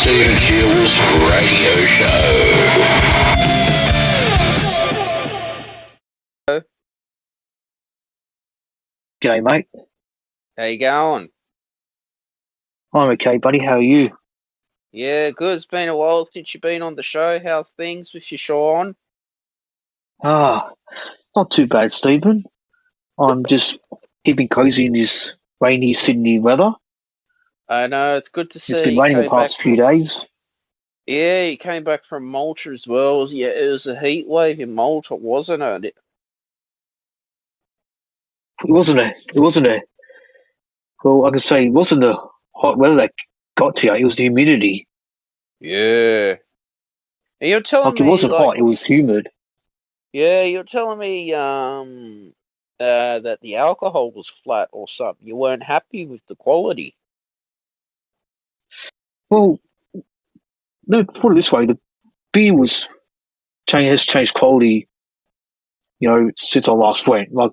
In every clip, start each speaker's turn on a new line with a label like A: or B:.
A: Stephen Shields Radio Show.
B: G'day, mate.
C: How you going?
B: I'm okay, buddy. How are you?
C: Yeah, good. It's been a while since you've been on the show. How's things with you, Sean?
B: Not too bad, Stephen. I'm just keeping cozy in this rainy Sydney weather.
C: I know, it's good to see
B: It's been
C: you
B: raining the
C: came back
B: past few
C: from...
B: days.
C: Yeah, you came back from Malta as well. Yeah, it was a heat wave in Malta, wasn't it?
B: It wasn't a, well, I can say it wasn't the hot weather that got to you. It was the humidity.
C: Yeah. And you're telling
B: Like, it
C: me,
B: wasn't hot, it was humid.
C: yeah, you're telling me, that the alcohol was flat or something. You weren't happy with the quality.
B: Well, no, put it this way, the beer has changed quality, since I last went. Like,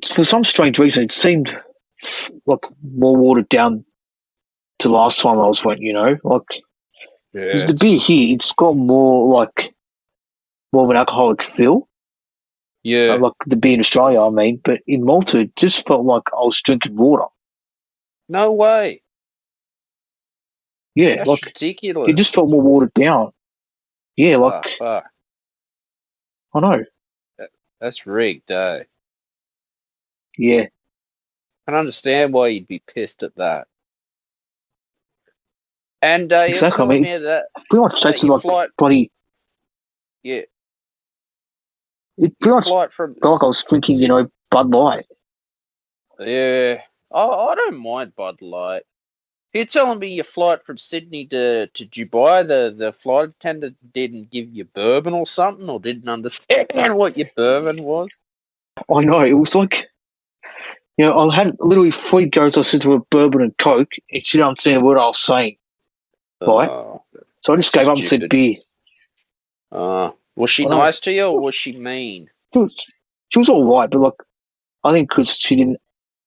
B: for some strange reason, it seemed like more watered down to last time I went, like,
C: Yeah.
B: the beer here, it's got more of an alcoholic feel.
C: Yeah.
B: Like the beer in Australia, I mean, but in Malta, it just felt like I was drinking water.
C: No way.
B: Yeah,
C: That's
B: like
C: ridiculous.
B: it just felt more watered down. Yeah, like
C: Fuck.
B: I know.
C: That's rigged, eh?
B: Yeah,
C: I can understand why you'd be pissed at that. And you're
B: exactly. I
C: telling
B: mean,
C: me that
B: pretty much tasted
C: your
B: like
C: flight,
B: bloody.
C: yeah,
B: It pretty
C: your
B: much
C: flight from
B: felt like I was drinking,
C: Sydney.
B: Bud Light.
C: Yeah, I don't mind Bud Light. You're telling me your flight from Sydney to Dubai, the flight attendant didn't give you bourbon or something, or didn't understand what your bourbon was?
B: I know. It was like, I had literally 3 goes. I said to her bourbon and Coke, and she didn't understand what I was saying. Right.
C: Oh,
B: So I just gave up and said
C: stupid.
B: beer.
C: Was she
B: I know.
C: nice to you, or was she mean?
B: She was all right, but like I think because she didn't.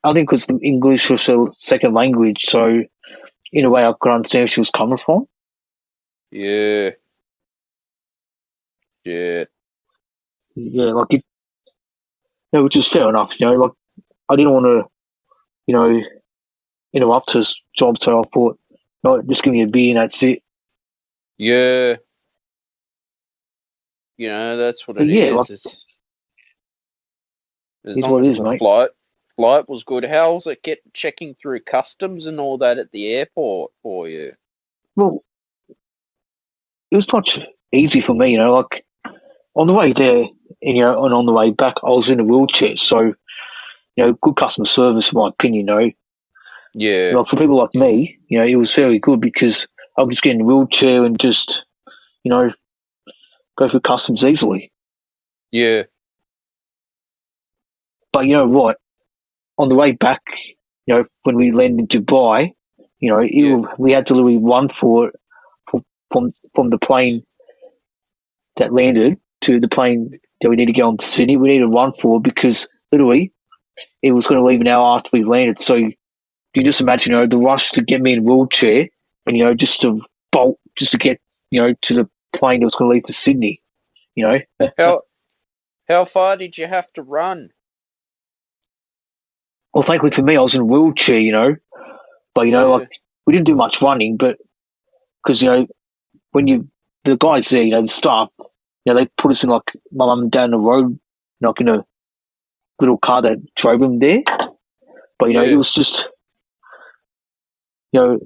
B: I think because English was her second language, so in a way I could understand where she was coming from.
C: Yeah.
B: Yeah, like which is fair enough. Like I didn't want to, interrupt his job, so I thought, just give me a beer and that's it.
C: Yeah. That's what
B: But
C: it
B: yeah,
C: is.
B: like
C: As
B: it's
C: long
B: what it
C: as
B: is,
C: the
B: mate.
C: flight was good. How was it checking through customs and all that at the airport for you?
B: Well, it was much easy for me, like on the way there, and on the way back, I was in a wheelchair, so good customer service, in my opinion.
C: Yeah.
B: Like for people like me, it was very good because I could just get in a wheelchair and just, go through customs easily.
C: Yeah.
B: But you know what? On the way back, when we landed in Dubai, we had to literally run for it from the plane that landed to the plane that we need to get on to Sydney. We need to run for it because literally it was going to leave an hour after we landed. So you just imagine, the rush to get me in a wheelchair and, just to bolt, just to get, to the plane that was going to leave for Sydney,
C: How far did you have to run?
B: Well, thankfully for me, I was in a wheelchair, but, like, we didn't do much running, but because, when the guys there, the staff, they put us in like my mum and dad on the road, like in a little car that drove them there. But it was just, how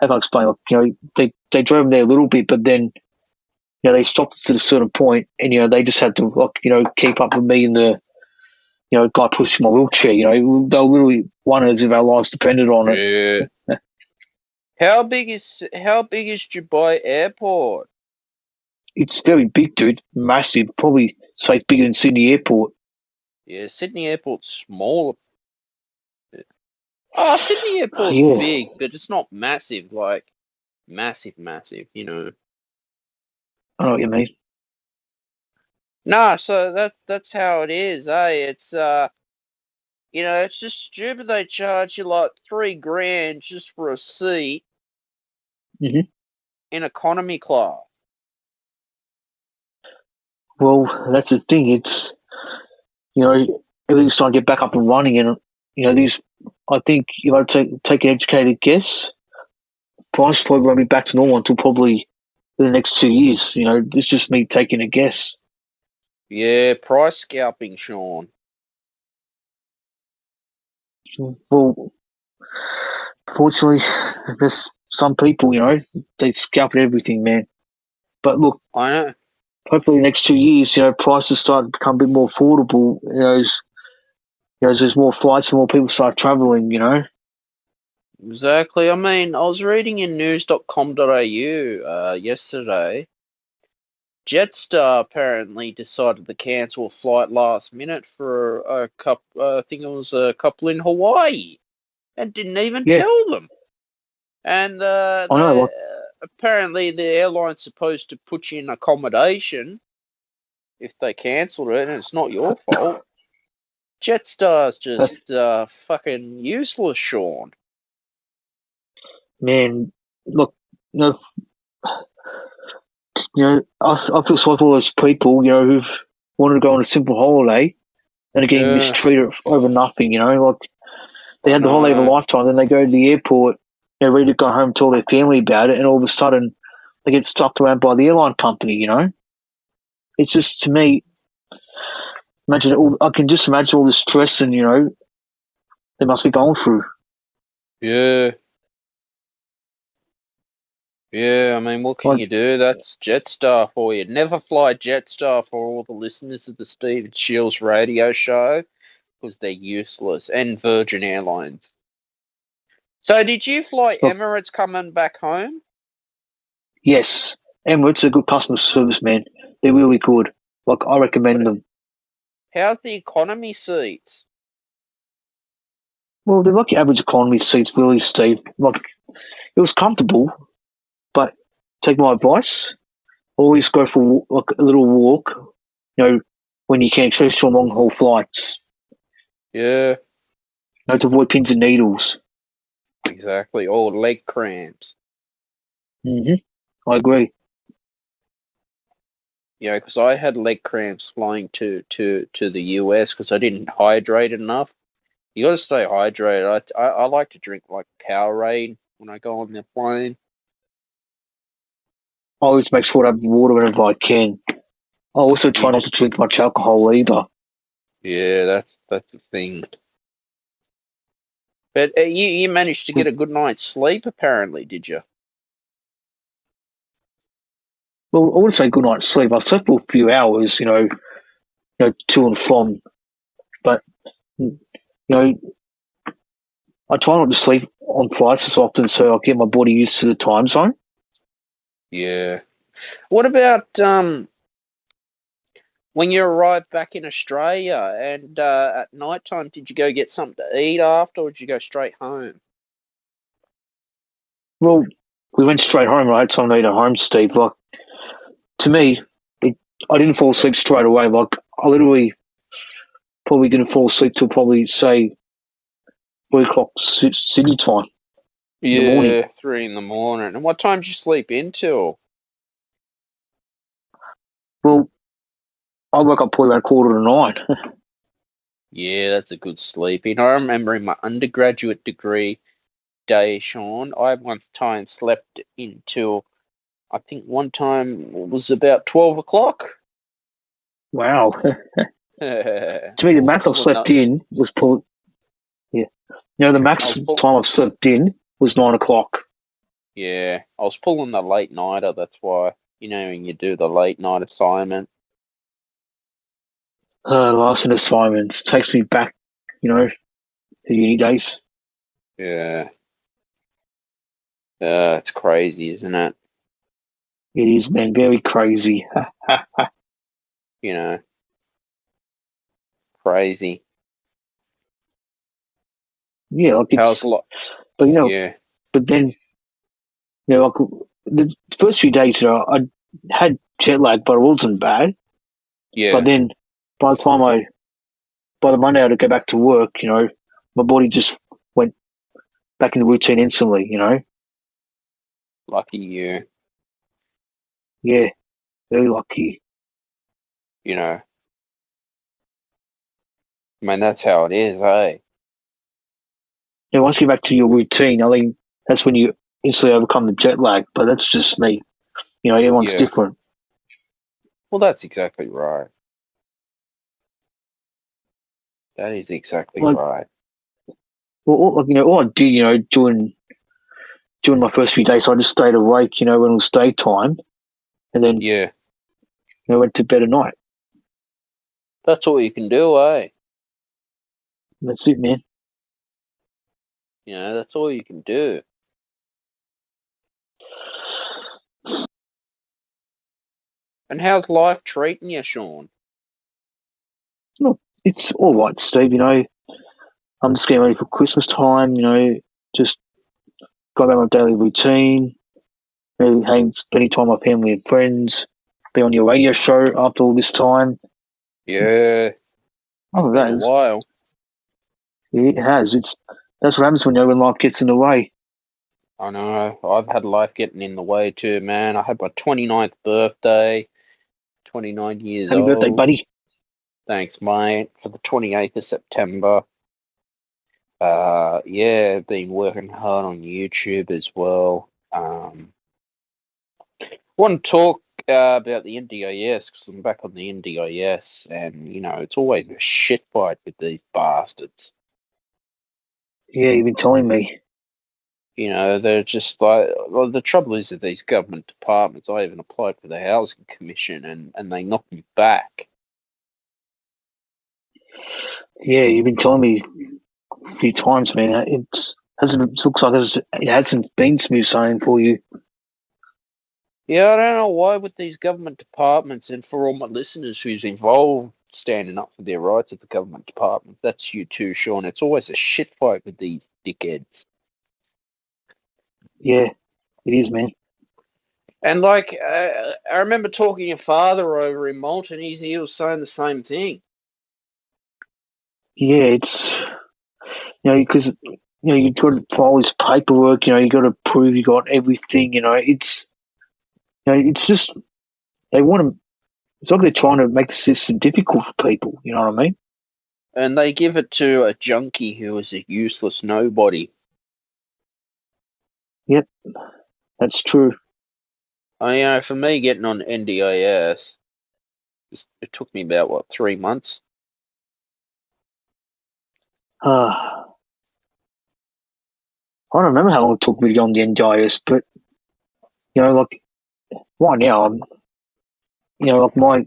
B: can I explain? Like, they drove them there a little bit, but then they stopped us at a certain point, and they just had to like keep up with me and the guy pushing my wheelchair. They were literally wondering as if our lives depended on it.
C: Yeah. How big is Dubai Airport?
B: It's very big, dude. Massive. Probably say bigger than Sydney Airport.
C: Yeah, Sydney Airport's smaller. Oh, Sydney Airport's
B: Yeah.
C: big, but it's not massive, like massive.
B: I know what you mean.
C: Nah, so that's how it is, eh? It's it's just stupid they charge you like $3,000 just for a seat,
B: Mhm.
C: in economy class.
B: Well, that's the thing. It's, everything's trying to get back up and running, and these. I think if I take an educated guess, price probably won't be back to normal until probably the next 2 years. It's just me taking a guess.
C: Yeah, price scalping, Sean.
B: Well, fortunately, there's some people, they scalp at everything, man. But look,
C: I know.
B: hopefully the next 2 years, prices start to become a bit more affordable. As there's more flights and more people start traveling.
C: Exactly. I mean, I was reading in news.com.au yesterday. Jetstar apparently decided to cancel a flight last minute for a couple. I think it was a couple in Hawaii, and didn't even
B: Yeah,
C: tell them. And
B: I know. Like,
C: apparently the airline's supposed to put you in accommodation if they cancelled it, and it's not your fault. Jetstar's just fucking useless, Sean.
B: man, look, I feel sorry for all those people, who've wanted to go on a simple holiday and are getting
C: Yeah,
B: mistreated over nothing. Like they
C: I
B: had the holiday of a
C: know.
B: lifetime, then they go to the airport, ready to go home and tell their family about it, and all of a sudden they get stuffed around by the airline company. It's just, to me, I can just imagine all the stress and they must be going through.
C: Yeah. Yeah, I mean, what can
B: Like,
C: you do? That's Jetstar for you. Never fly Jetstar for all the listeners of the Steve Shields radio show, because they're useless. And Virgin Airlines. So, did you fly
B: look,
C: Emirates coming back home?
B: yes, Emirates are a good customer service, man. They're really good. Like, I recommend
C: What?
B: them.
C: How's the economy seats?
B: Well, they're like your average economy seats, really, Steve. Like, it was comfortable, but take my advice. Always go for like a little walk, when you can, especially on long haul flights.
C: Yeah,
B: To avoid pins and needles.
C: exactly. Or leg cramps.
B: I agree.
C: Yeah, because I had leg cramps flying to the US because I didn't hydrate enough. You got to stay hydrated. I like to drink like Powerade when I go on the plane.
B: I always make sure to have water whenever I can. I also
C: You
B: try not to
C: just
B: drink much alcohol either.
C: Yeah, that's the thing. But you managed to get a good night's sleep apparently, did you?
B: Well, I wouldn't say good night's sleep. I slept for a few hours, to and from. But know, I try not to sleep on flights as often, so I get my body used to the time zone.
C: Yeah. What about when you arrived back in Australia and at night time, did you go get something to eat after, or did you go straight home?
B: Well, we went straight home. I had something to eat at home, Steve. Like, to me, I didn't fall asleep straight away. Like, I literally probably didn't fall asleep till probably, say, 3 o'clock Sydney time in the morning.
C: Yeah, 3 in the morning. And what time did you sleep until?
B: Well, I woke up probably around 8:45.
C: Yeah, that's a good sleeping. I remember in my undergraduate degree day, Sean, I one time slept until I think one time it was about 12 o'clock.
B: Wow.
C: I
B: To me, the
C: was
B: max I've
C: pulling
B: slept
C: that.
B: in was probably, yeah. The
C: I
B: max
C: was pull,
B: time I've slept in was 9 o'clock.
C: yeah, I was pulling the late nighter. That's why, when you do the late night assignment.
B: Last minute assignments takes me back, to uni days.
C: Yeah, it's crazy, isn't it?
B: It is, man, very crazy.
C: You know, crazy.
B: Yeah, like
C: How's
B: it's,
C: lot?
B: but
C: Yeah,
B: but then, like the first few days, I had jet lag, but it wasn't bad. But
C: yeah,
B: then by the time by the Monday I had to go back to work, my body just went back in the routine instantly.
C: Lucky you.
B: Yeah, very lucky.
C: You know. I mean, that's how it is, eh?
B: Yeah, once you get back to your routine, I think that's when you instantly overcome the jet lag. But that's just me. You know, everyone's
C: Yeah.
B: different.
C: Well, that's exactly right. That is exactly
B: Like,
C: right.
B: well, all I did, during my first few days, I just stayed awake. When it was daytime, and then
C: Yeah.
B: went to bed at night.
C: That's all you can do, eh?
B: And that's it, man.
C: You know, that's all you can do. And how's life treating you, Sean?
B: Look, it's all right, Steve. I'm just getting ready for Christmas time. Just go about my daily routine. Maybe spending time with family and friends. Be on your radio show after all this time.
C: Yeah.
B: Other
C: Been
B: than
C: a
B: that,
C: while.
B: it has. That's what happens when life gets in the way.
C: I know. I've had life getting in the way too, man. I had my 29th birthday, 29 years
B: Happy birthday,
C: old.
B: buddy.
C: Thanks, mate, for the 28th of September. Yeah, been working hard on YouTube as well. Want to talk about the NDIS because I'm back on the NDIS, and it's always a shit fight with these bastards.
B: Yeah, you've been telling me.
C: They're just like, well, the trouble is that these government departments. I even applied for the housing commission, and they knocked me back.
B: Yeah, you've been telling me a few times, man. It looks like it hasn't been smooth sailing for you.
C: Yeah, I don't know why with these government departments, and for all my listeners who's involved standing up for their rights at the government department, that's you too, Sean. It's always a shit fight with these dickheads.
B: Yeah, it is, man.
C: And like, I remember talking to your father over in Malton. He was saying the same thing.
B: Yeah, it's because you got to file this paperwork. You got to prove you got everything. It's just they want to. It's like they're trying to make the system difficult for people. You know what I mean?
C: And they give it to a junkie who is a useless nobody.
B: Yep, that's true.
C: For me, getting on NDIS, it took me about, what, 3 months?
B: I don't remember how long it took me to get on the NDIS, but like right now, like my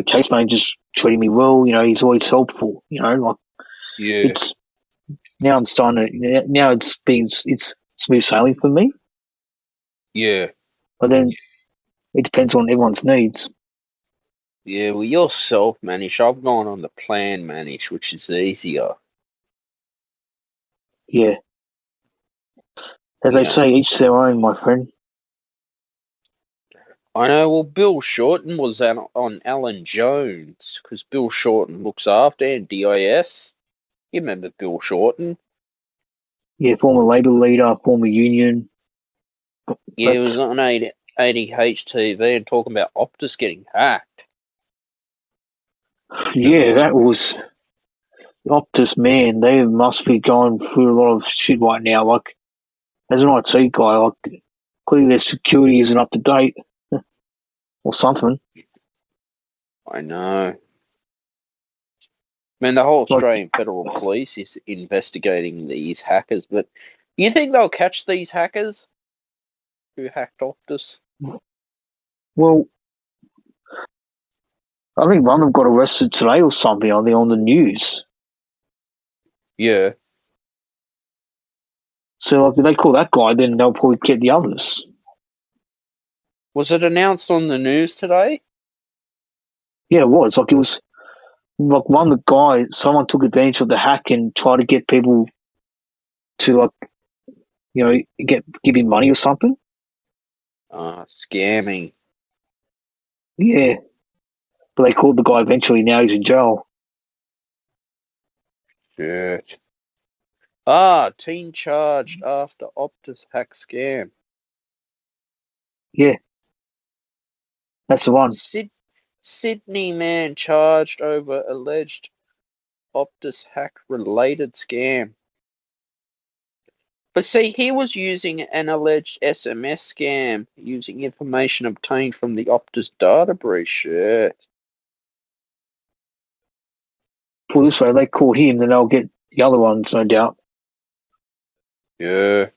B: case manager's treating me well. He's always helpful. Like
C: Yeah,
B: it's now I'm starting to now it's smooth sailing for me.
C: yeah.
B: But then it depends on everyone's needs.
C: Yeah, well, you're self-managed. I've gone on the plan managed, which is easier.
B: Yeah, as
C: You
B: they
C: know,
B: say, each their own, my friend.
C: I know. Well, Bill Shorten was on Alan Jones because Bill Shorten looks after NDIS. You remember Bill Shorten?
B: Yeah, former Labor leader, former union.
C: Yeah, he
B: But
C: was on 80 HTV and talking about Optus getting hacked.
B: yeah, that was Optus, man. They must be going through a lot of shit right now. Like as an IT guy, like clearly their security isn't up to date or something.
C: I know. I mean, the whole
B: Like,
C: Australian Federal Police is investigating these hackers, but you think they'll catch these hackers who hacked Optus?
B: well, I think one of them got arrested today or something. I think on the news.
C: Yeah.
B: So like, if they call that guy, then they'll probably get the others.
C: Was it announced on the news today?
B: Yeah, it was. Like it was like one of the guys. Someone took advantage of the hack and tried to get people to like give him money or something.
C: Scamming.
B: Yeah, but they called the guy eventually. Now he's in jail.
C: Shit. Teen charged after Optus hack scam.
B: Yeah, that's the one.
C: Sydney man charged over alleged Optus hack-related scam. But see, he was using an alleged SMS scam using information obtained from the Optus data breach. Shit.
B: Put it this way, they caught him, then they'll get the other ones, no doubt.
C: Yeah.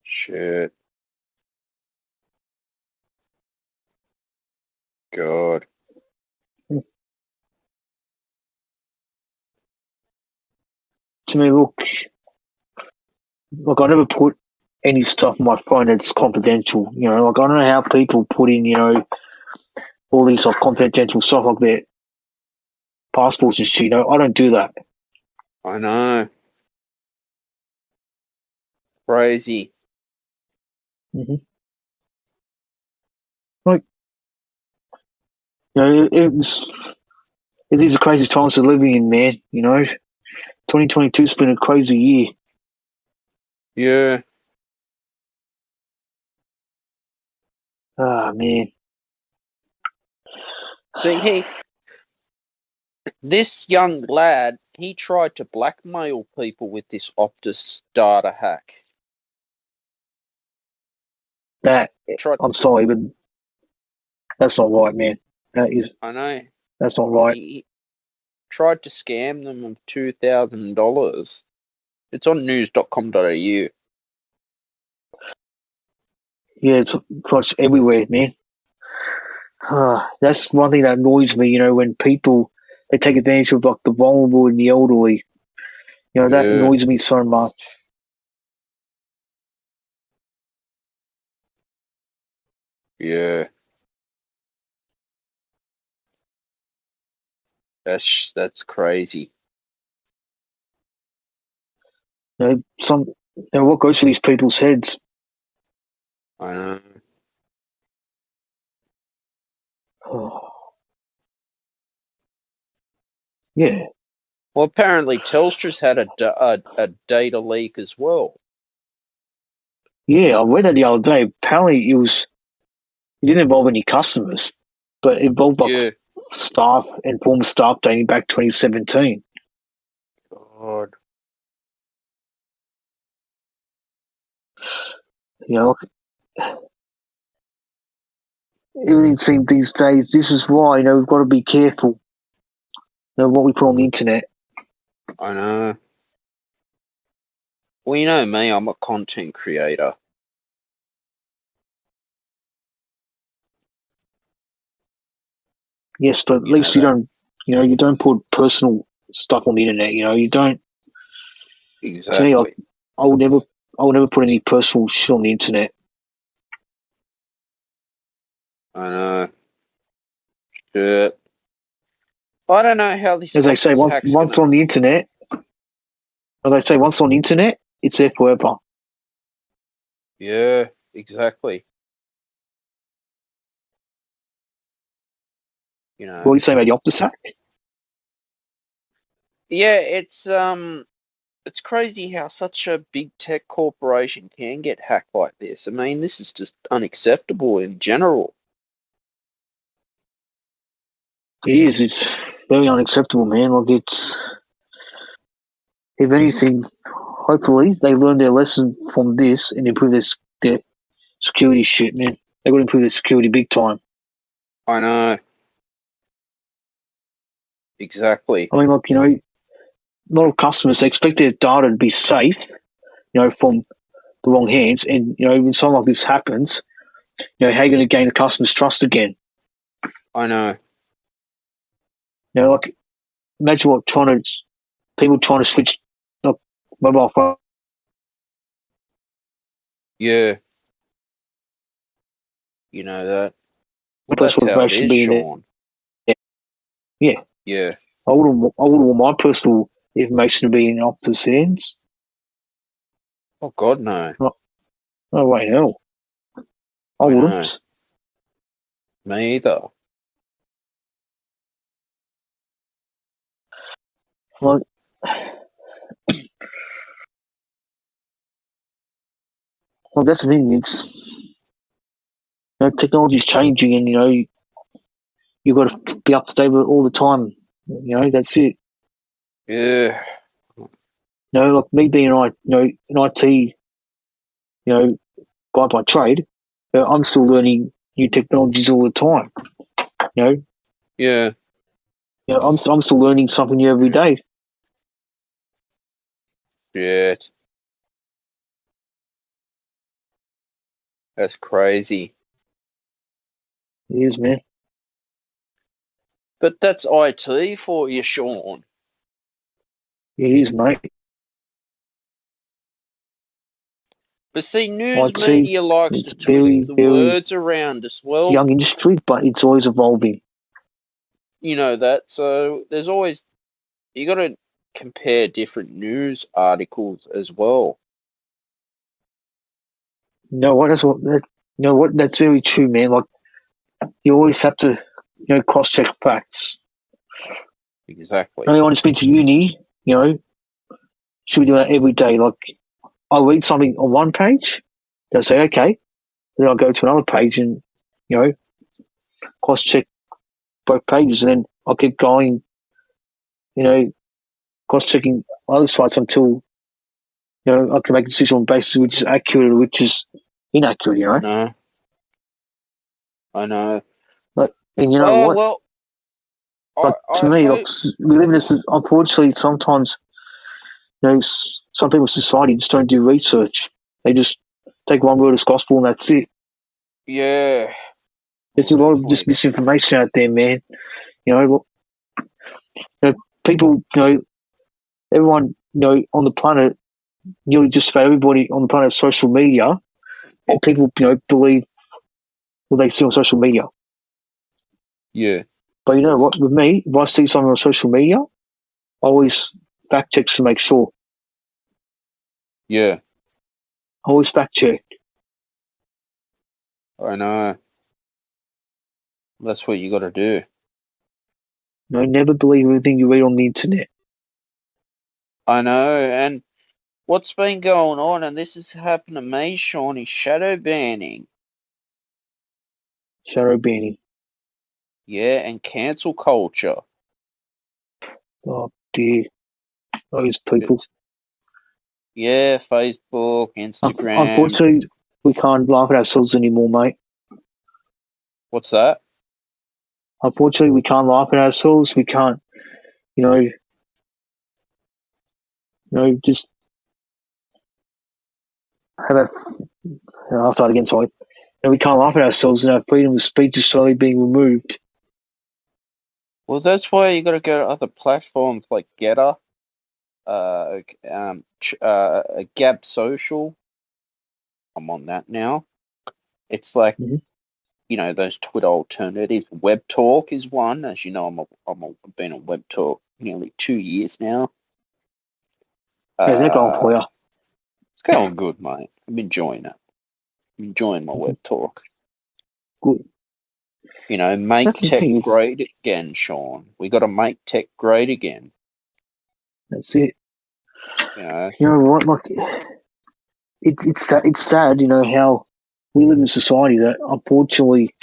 C: Shit. God.
B: To me, look, I never put any stuff on my phone that's confidential. You know, like I don't know how people put in, you know, all these like confidential stuff like their passports and shit. You know, I don't do that.
C: I know. Crazy.
B: Mm-hmm. Like, you know, it is a crazy times we're living in, man. You know, 2022's been a crazy year.
C: Yeah.
B: Ah, man.
C: See, this young lad, he tried to blackmail people with this Optus data hack. Tried.
B: I'm sorry, but that's not right, man.
C: I know.
B: That's not right.
C: He tried to scam them of $2,000. It's on news.com.au.
B: Yeah, it's across everywhere, man. That's one thing that annoys me, you know, when people they take advantage of like the vulnerable and the elderly. You know, that
C: Yeah.
B: annoys me so much.
C: Yeah. That's crazy.
B: You know, what goes through these people's heads?
C: I know.
B: Yeah,
C: Well, apparently Telstra's had a data leak as well.
B: yeah. I read that the other day. Apparently, it didn't involve any customers, but it involved like
C: Yeah.
B: staff and former staff dating back 2017.
C: God.
B: You know, everything seems these days. This is why you know we've got to be careful. You know what we put on the internet.
C: I know. Well, you know me, I'm a content creator.
B: Yes, but at
C: You know
B: least you
C: that.
B: don't. You know, you don't put personal stuff on the internet. You know, you don't. To me,
C: Exactly.
B: I would never put any personal shit on the internet.
C: I know. Shit. I don't know how this
B: As they say,
C: Optus hack's
B: once
C: gonna.
B: on the internet, as they say, once on the internet, it's there forever.
C: Yeah, exactly. You know.
B: What are you saying about the Optus hack?
C: Yeah, it's crazy how such a big tech corporation can get hacked like this. I mean, this is just unacceptable in general.
B: It is. It's very unacceptable, man. Like it's, if anything, hopefully they learn their lesson from this and improve their security shit, man. They got to improve their security big time.
C: I know. Exactly.
B: I mean, like you know, a lot of customers they expect their data to be safe, you know, from the wrong hands, and you know, when something like this happens, you know, how are you going to gain the customer's trust again?
C: I know.
B: You know, like imagine what people trying to switch like mobile phone.
C: Yeah, you know that. Well,
B: That's
C: that's
B: what
C: how it
B: information
C: is,
B: being there.
C: Sean.
B: Yeah,
C: Yeah.
B: I wouldn't want my personal information to be in Optus hands.
C: Oh God, no.
B: No, no way, hell, I
C: I know.
B: wouldn't.
C: Me either.
B: Like, well, that's the thing. It's technology's changing, and you've got to be up to date with it all the time. That's it.
C: Yeah.
B: Like me being an IT, guy by trade, I'm still learning new technologies all the time.
C: Yeah.
B: I'm still learning something new every day.
C: Shit. That's crazy.
B: It is, man.
C: But that's IT for you, Sean.
B: It is, mate.
C: But see, news
B: IT,
C: media likes to
B: it's
C: twist
B: very,
C: the
B: very
C: words around as well.
B: young industry, but it's always evolving.
C: You know that. So there's always, you got to compare different news articles as well.
B: That's very true, man. Like, you always have to, cross-check facts.
C: Exactly.
B: Anyone who's been to uni, should be doing that every day. Like, I'll read something on one page, they'll say, okay. Then I'll go to another page and, cross-check both pages, and then I'll keep going, cross-checking other sites until, I can make a decision on basis which is accurate or which is inaccurate,
C: I know.
B: And you know
C: Oh,
B: what?
C: well,
B: Like, to
C: I
B: me,
C: hope.
B: we live in this, unfortunately, sometimes, some people in society just don't do research. They just take one word as gospel and that's it.
C: Yeah.
B: There's a lot of just
C: Definitely.
B: misinformation out there, man. Well, people, everyone, on the planet, nearly just about everybody on the planet has social media, and people, believe what they see on social media.
C: Yeah.
B: But you know what? With me, if I see something on social media, I always fact check to make sure.
C: Yeah.
B: I always fact check.
C: I know. That's what you got to do.
B: Never believe everything you read on the internet.
C: I know. And what's been going on, and this has happened to me, Sean, is shadow banning.
B: Shadow banning.
C: Yeah, and cancel culture.
B: Oh dear, those people.
C: It's, yeah, Facebook, Instagram.
B: Unfortunately, we can't laugh at ourselves anymore, mate.
C: What's that?
B: Unfortunately, we can't laugh at ourselves. We can't, just have a. I'll start again. Sorry. We can't laugh at ourselves, and our freedom of speech is slowly being removed.
C: Well, that's why you got to go to other platforms like Getter, Gab Social. I'm on that now. It's like,
B: Mm-hmm.
C: those Twitter alternatives. Webtalk is one. As you know, I've been on Webtalk nearly 2 years now.
B: How's that going for
C: Uh,
B: you?
C: it's going good, mate. I'm enjoying it. I'm enjoying my Webtalk.
B: Good.
C: Make
B: That's the
C: tech
B: thing.
C: great again, Sean. We got to make tech great again.
B: That's it.
C: You know.
B: You know what? Like, it's sad. How we live in a society that, unfortunately,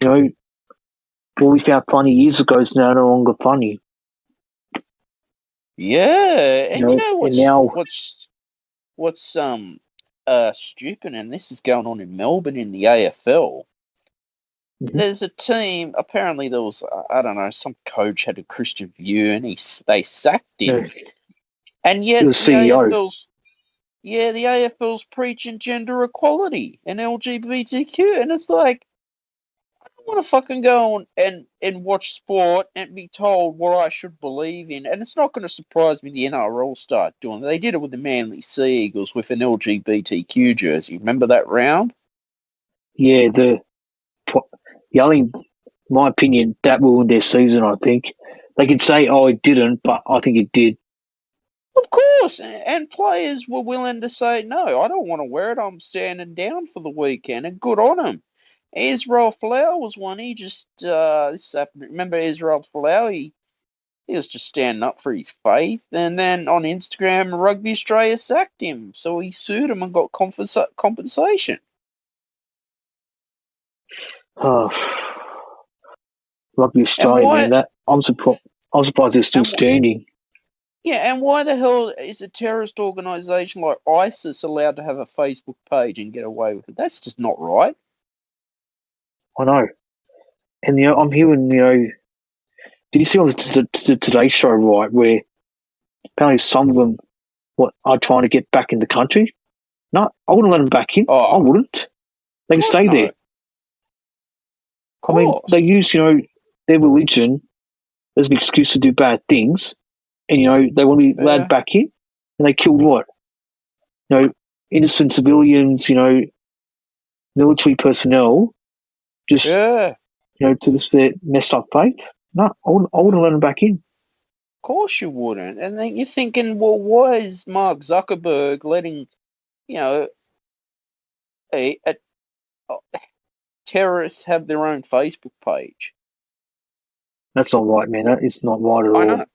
B: what we found funny years ago is now no longer funny.
C: Yeah, and
B: And now,
C: what's stupid, and this is going on in Melbourne in the AFL.
B: mhm,
C: There's a team. Apparently, there was I don't know, some coach had a Christian view, and they sacked him. And
B: you're
C: yet
B: the CEO.
C: the AFL's preaching gender equality and LGBTQ, and it's like, I want to fucking go on and watch sport and be told what I should believe in. And it's not going to surprise me the NRL start doing it. They did it with the Manly Sea Eagles with an LGBTQ jersey. Remember that round?
B: Yeah, the only, my opinion, that ruined their season. I think they could say, "Oh, it didn't," but I think it did.
C: Of course. And players were willing to say, no, I don't want to wear it. I'm standing down for the weekend. And good on them. Israel Folau was one. He just, this happened. Remember Israel Folau? He was just standing up for his faith. And then on Instagram, Rugby Australia sacked him. So he sued him and got compensation.
B: Oh, Rugby
C: And
B: Australia,
C: why?
B: man. That I'm surprised they're still
C: And
B: standing.
C: yeah, and why the hell is a terrorist organization like ISIS allowed to have a Facebook page and get away with it? That's just not right.
B: I know. And I'm hearing, did you see on the Today Show, right, where apparently some of them are trying to get back in the country? No, I wouldn't let them back in. I
C: Oh,
B: wouldn't. They can
C: God
B: stay
C: no.
B: there.
C: Of
B: I mean, they
C: course.
B: use, their religion as an excuse to do bad things, and they want to be allowed
C: Yeah.
B: back in, and they killed what? Innocent civilians, military personnel, just
C: Yeah.
B: to this their messed up faith. No, I wouldn't let them back in.
C: Of course you wouldn't. And then you're thinking, well, why is Mark Zuckerberg letting, you know, a terrorists have their own Facebook page?
B: That's not right, man. That is not right at
C: I
B: all.
C: know.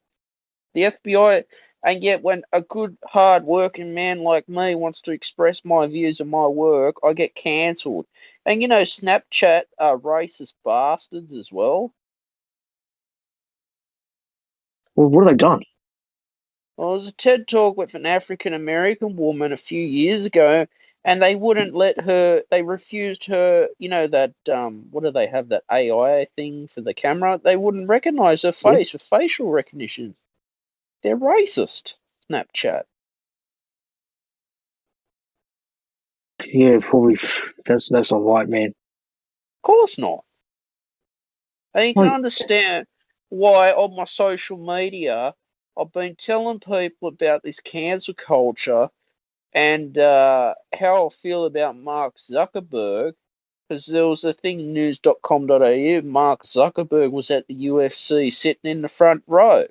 C: The FBI, and yet when a good, hard-working man like me wants to express my views of my work, I get cancelled. And Snapchat are racist bastards as well.
B: Well, what have they done?
C: Well, there was a TED talk with an African American woman a few years ago, and they wouldn't let her. They refused her. That what do they have, that AI thing for the camera? They wouldn't recognize her
B: Yeah,
C: face with facial recognition. They're racist. Snapchat.
B: yeah, probably. That's not right, man.
C: Of course not. And you can
B: Like,
C: understand why on my social media I've been telling people about this cancel culture and how I feel about Mark Zuckerberg. Because there was a thing, news.com.au, Mark Zuckerberg was at the UFC sitting in the front row.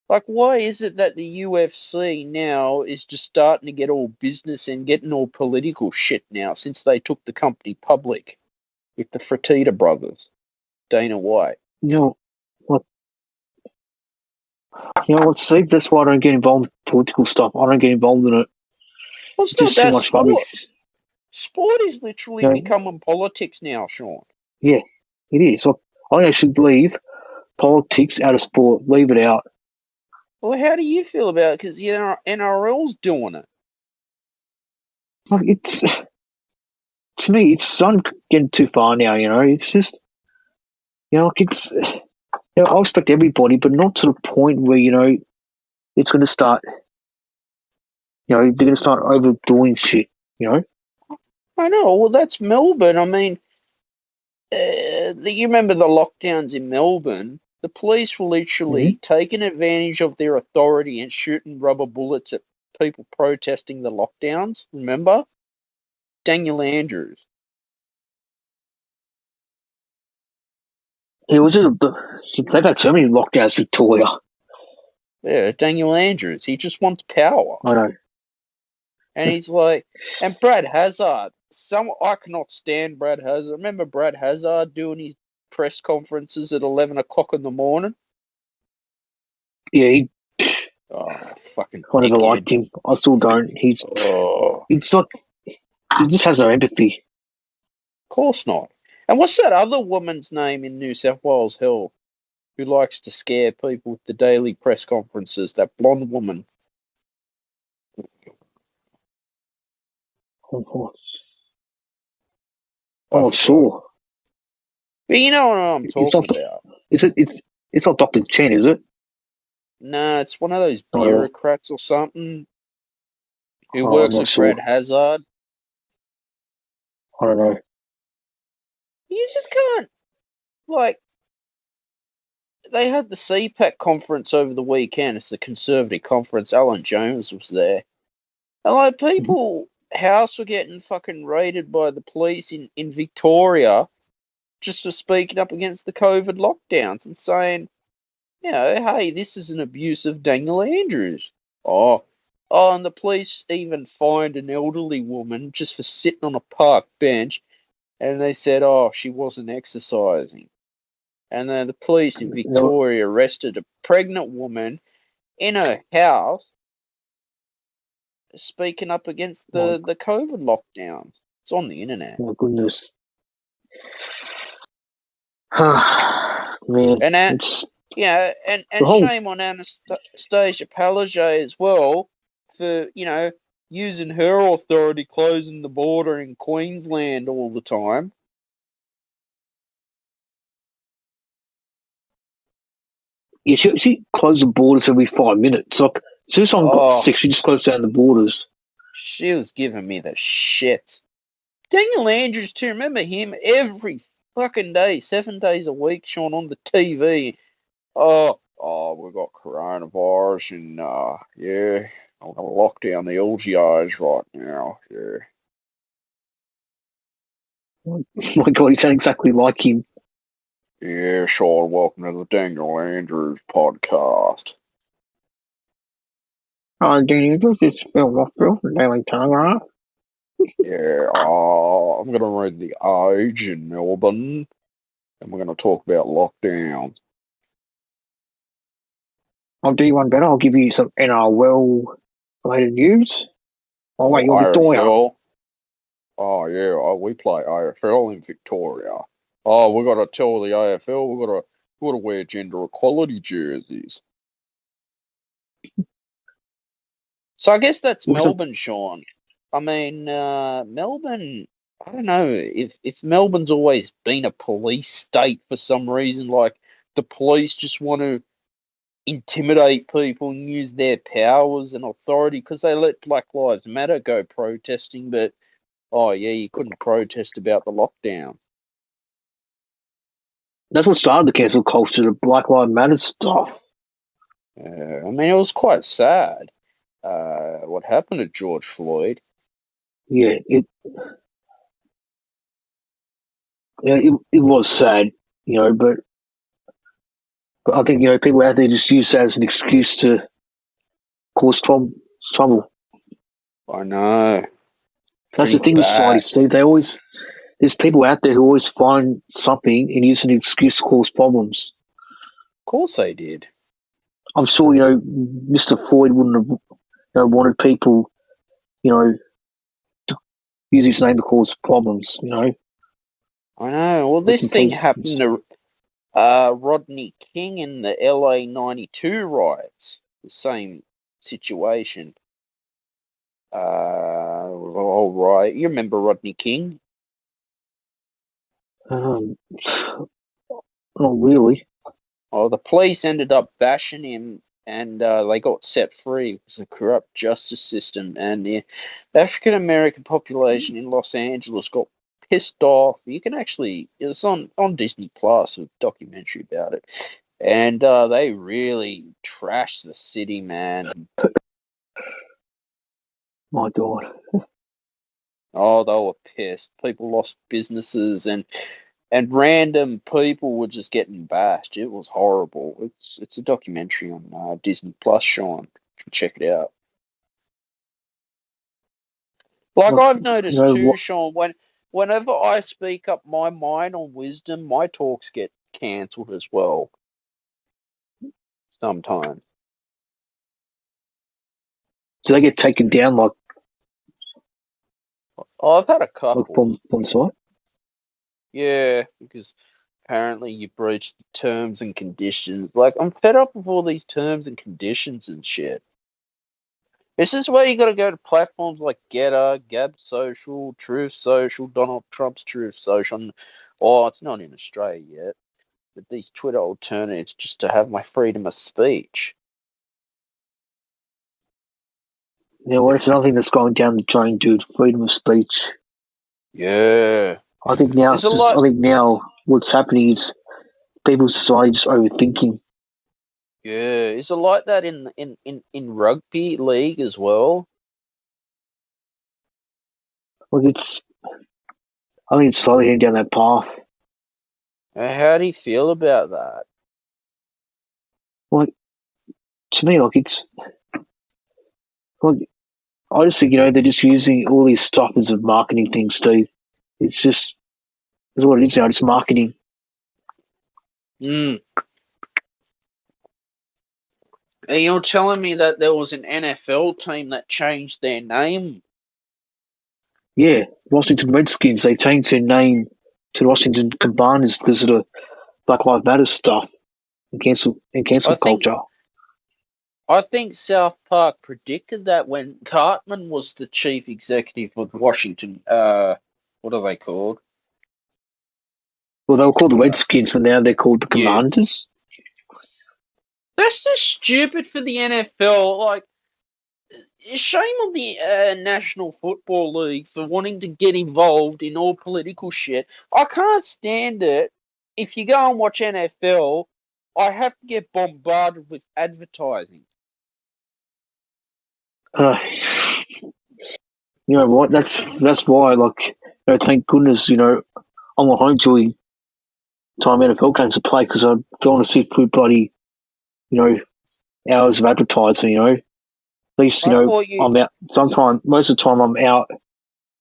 C: Like, why is it that the UFC now is just starting to get all business and getting all political shit now since they took the company public with the Fertitta brothers, Dana White?
B: what? Steve? That's why I don't get involved in political stuff. I don't get involved in it.
C: Well,
B: It's
C: it's not
B: just too
C: that
B: much
C: sport.
B: rubbish.
C: Sport is literally
B: You know,
C: becoming politics now, Sean.
B: yeah, it is. I think I should leave politics out of sport. Leave it out.
C: Well, how do you feel about it? Because NRL's doing it.
B: Like, it's to me, it's getting too far now. It's just like it's. I respect everybody, but not to the point where it's going to start. They're going to start overdoing shit.
C: I know. Well, that's Melbourne. I mean, you remember the lockdowns in Melbourne? The police were
B: Mm-hmm.
C: literally taking advantage of their authority and shooting rubber bullets at people protesting the lockdowns. Remember? Daniel Andrews.
B: It was they've had so many lockdowns, Victoria.
C: Yeah, Daniel Andrews. He just wants power.
B: I know.
C: And he's like, and Brad Hazard. I cannot stand Brad Hazard. Remember Brad Hazard doing his press conferences at 11 o'clock in the morning?
B: Yeah, he
C: Oh, fucking
B: I never
C: dickhead.
B: liked him. I still don't.
C: Oh,
B: He's like he just has no empathy.
C: of course not. And what's that other woman's name in New South Wales Hill who likes to scare people with the daily press conferences? That blonde woman.
B: I'm not, I'm
C: I
B: not
C: forgot.
B: sure.
C: But you know what I'm
B: It's
C: talking
B: not.
C: about.
B: It's not Dr. Chen, is it?
C: Nah, it's one of those
B: Oh,
C: bureaucrats or something who
B: I'm
C: works
B: not
C: with Brad
B: sure.
C: Hazard.
B: I don't know.
C: You just can't, like, they had the CPAC conference over the weekend. It's the Conservative conference. Alan Jones was there. And, like,
B: Mhm.
C: people, house were getting fucking raided by the police in Victoria just for speaking up against the COVID lockdowns and saying, hey, this is an abuse of Daniel Andrews. Oh, and the police even fined an elderly woman just for sitting on a park bench, and they said, oh, she wasn't exercising. And then the police in
B: No,
C: Victoria arrested a pregnant woman in her house speaking up against
B: my,
C: the COVID lockdowns. It's on the internet.
B: my goodness. Man,
C: And that,
B: it's
C: and
B: the whole.
C: shame on Anastasia Palaszczuk as well for using her authority closing the border in Queensland all the time.
B: Yeah, she closed the borders every 5 minutes. Like, as soon as someone got
C: Oh,
B: sick, she just closed down the borders.
C: she was giving me the shit. Daniel Andrews too. Remember him every fucking day, 7 days a week, Sean, on the TV. We got coronavirus and yeah, I'm gonna lock down the LGOs right now. Yeah.
B: My God, he sounds exactly like him.
C: Yeah, Sean, welcome to the Daniel Andrews podcast.
B: Danny, this is Phil Rothfield from Daily Telegraph.
C: Yeah, I'm going to read The Age in Melbourne, and we're going to talk about lockdown.
B: I'll do you one better. I'll give you some NRL related news. Oh, wait, you're Victoria.
C: AFL. Oh, yeah, we play AFL in Victoria. Oh, we've got to tell the AFL, we've got to wear gender equality jerseys. So I guess that's Melbourne, Sean. I mean, Melbourne, I don't know if Melbourne's always been a police state for some reason, like the police just want to intimidate people and use their powers and authority because they let Black Lives Matter go protesting, but oh yeah, you couldn't protest about the lockdown.
B: That's what started the cancel culture, the Black Lives Matter stuff.
C: I mean, it was quite sad. What happened to George Floyd?
B: Yeah, it was sad, but I think, people out there just use that as an excuse to cause trouble.
C: I know.
B: That's the
C: Pretty
B: thing with society,
C: bad.
B: Steve. There's people out there who always find something and use an excuse to cause problems.
C: Of course they did.
B: I'm sure, Mr. Floyd wouldn't have wanted people, to use his name to cause problems,
C: I know. Well,
B: Rest
C: this
B: in
C: thing
B: peace.
C: happened to Rodney King in the LA '92 riots. The same situation. All right. You remember Rodney King?
B: Not really.
C: Oh, the police ended up bashing him, and they got set free. It was a corrupt justice system, and the African American population in Los Angeles got pissed off. You can actually, it's on Disney Plus, a documentary about it, and they really trashed the city, man.
B: My God.
C: Oh, they were pissed. People lost businesses, and random people were just getting bashed. It was horrible. It's a documentary on Disney Plus, Sean. You can check it out. Like
B: Look,
C: I've noticed too,
B: what?
C: Sean, whenever I speak up my mind on wisdom, my talks get cancelled as well. Sometimes.
B: Do they get taken down like
C: Oh, I've had a couple.
B: from the site?
C: Yeah, because apparently you breached the terms and conditions. Like I'm fed up with all these terms and conditions and shit. This is where you got to go to platforms like Getter, Gab Social, Truth Social, Donald Trump's Truth Social. Oh, it's not in Australia yet, but these Twitter alternatives just to have my freedom of speech.
B: Well, it's another thing that's going down the drain, dude. Freedom of speech.
C: Yeah,
B: I think now
C: there's a lot.
B: what's happening is people's society just overthinking.
C: Yeah, is it like that in rugby league as well?
B: Like I think it's slowly heading down that path.
C: How do you feel about that?
B: Like, to me, like like I just think they're just using all these stuff as a marketing thing, Steve. It's what it is now. It's marketing.
C: Mm. And you're telling me that there was an NFL team that changed their name?
B: Yeah, Washington Redskins. They changed their name to the Washington Commanders because of the Black Lives Matter stuff and cancel culture.
C: I think South Park predicted that when Cartman was the chief executive of Washington. What are they called?
B: Well, they were called the Redskins, but now they're called the
C: Yeah.
B: Commanders.
C: That's just stupid for the NFL. Like, shame on the National Football League for wanting to get involved in all political shit. I can't stand it. If you go and watch NFL, I have to get bombarded with advertising.
B: You know what? That's why, like, thank goodness, I'm at home during time NFL games to play because I don't want to see TubeBuddy, hours of advertising. At least,
C: I thought you,
B: I'm out. Sometimes, most of the time, I'm out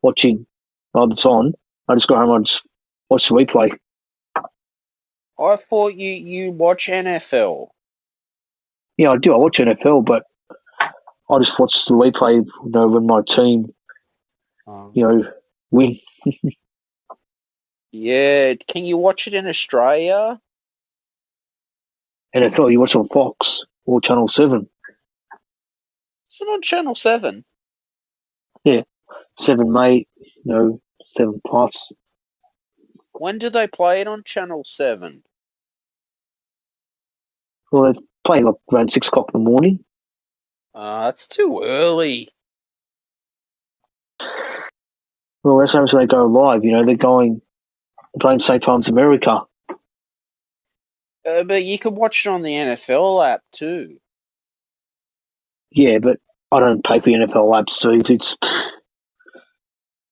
B: watching. While it's on, I just go home and just watch the replay.
C: you watch NFL.
B: Yeah, I do. I watch NFL, but I just watch the replay. When my team, win.
C: Yeah, can you watch it in Australia?
B: NFL, you watch on Fox or Channel 7.
C: Is it on Channel 7?
B: Yeah, 7 Mate, 7 Plus.
C: When do they play it on Channel 7?
B: Well, they play like around 6 o'clock in the morning.
C: That's too early.
B: Well, that's how they go live. They're playing St. Times America.
C: But you can watch it on the NFL app too.
B: Yeah, but I don't pay for NFL apps, Steve.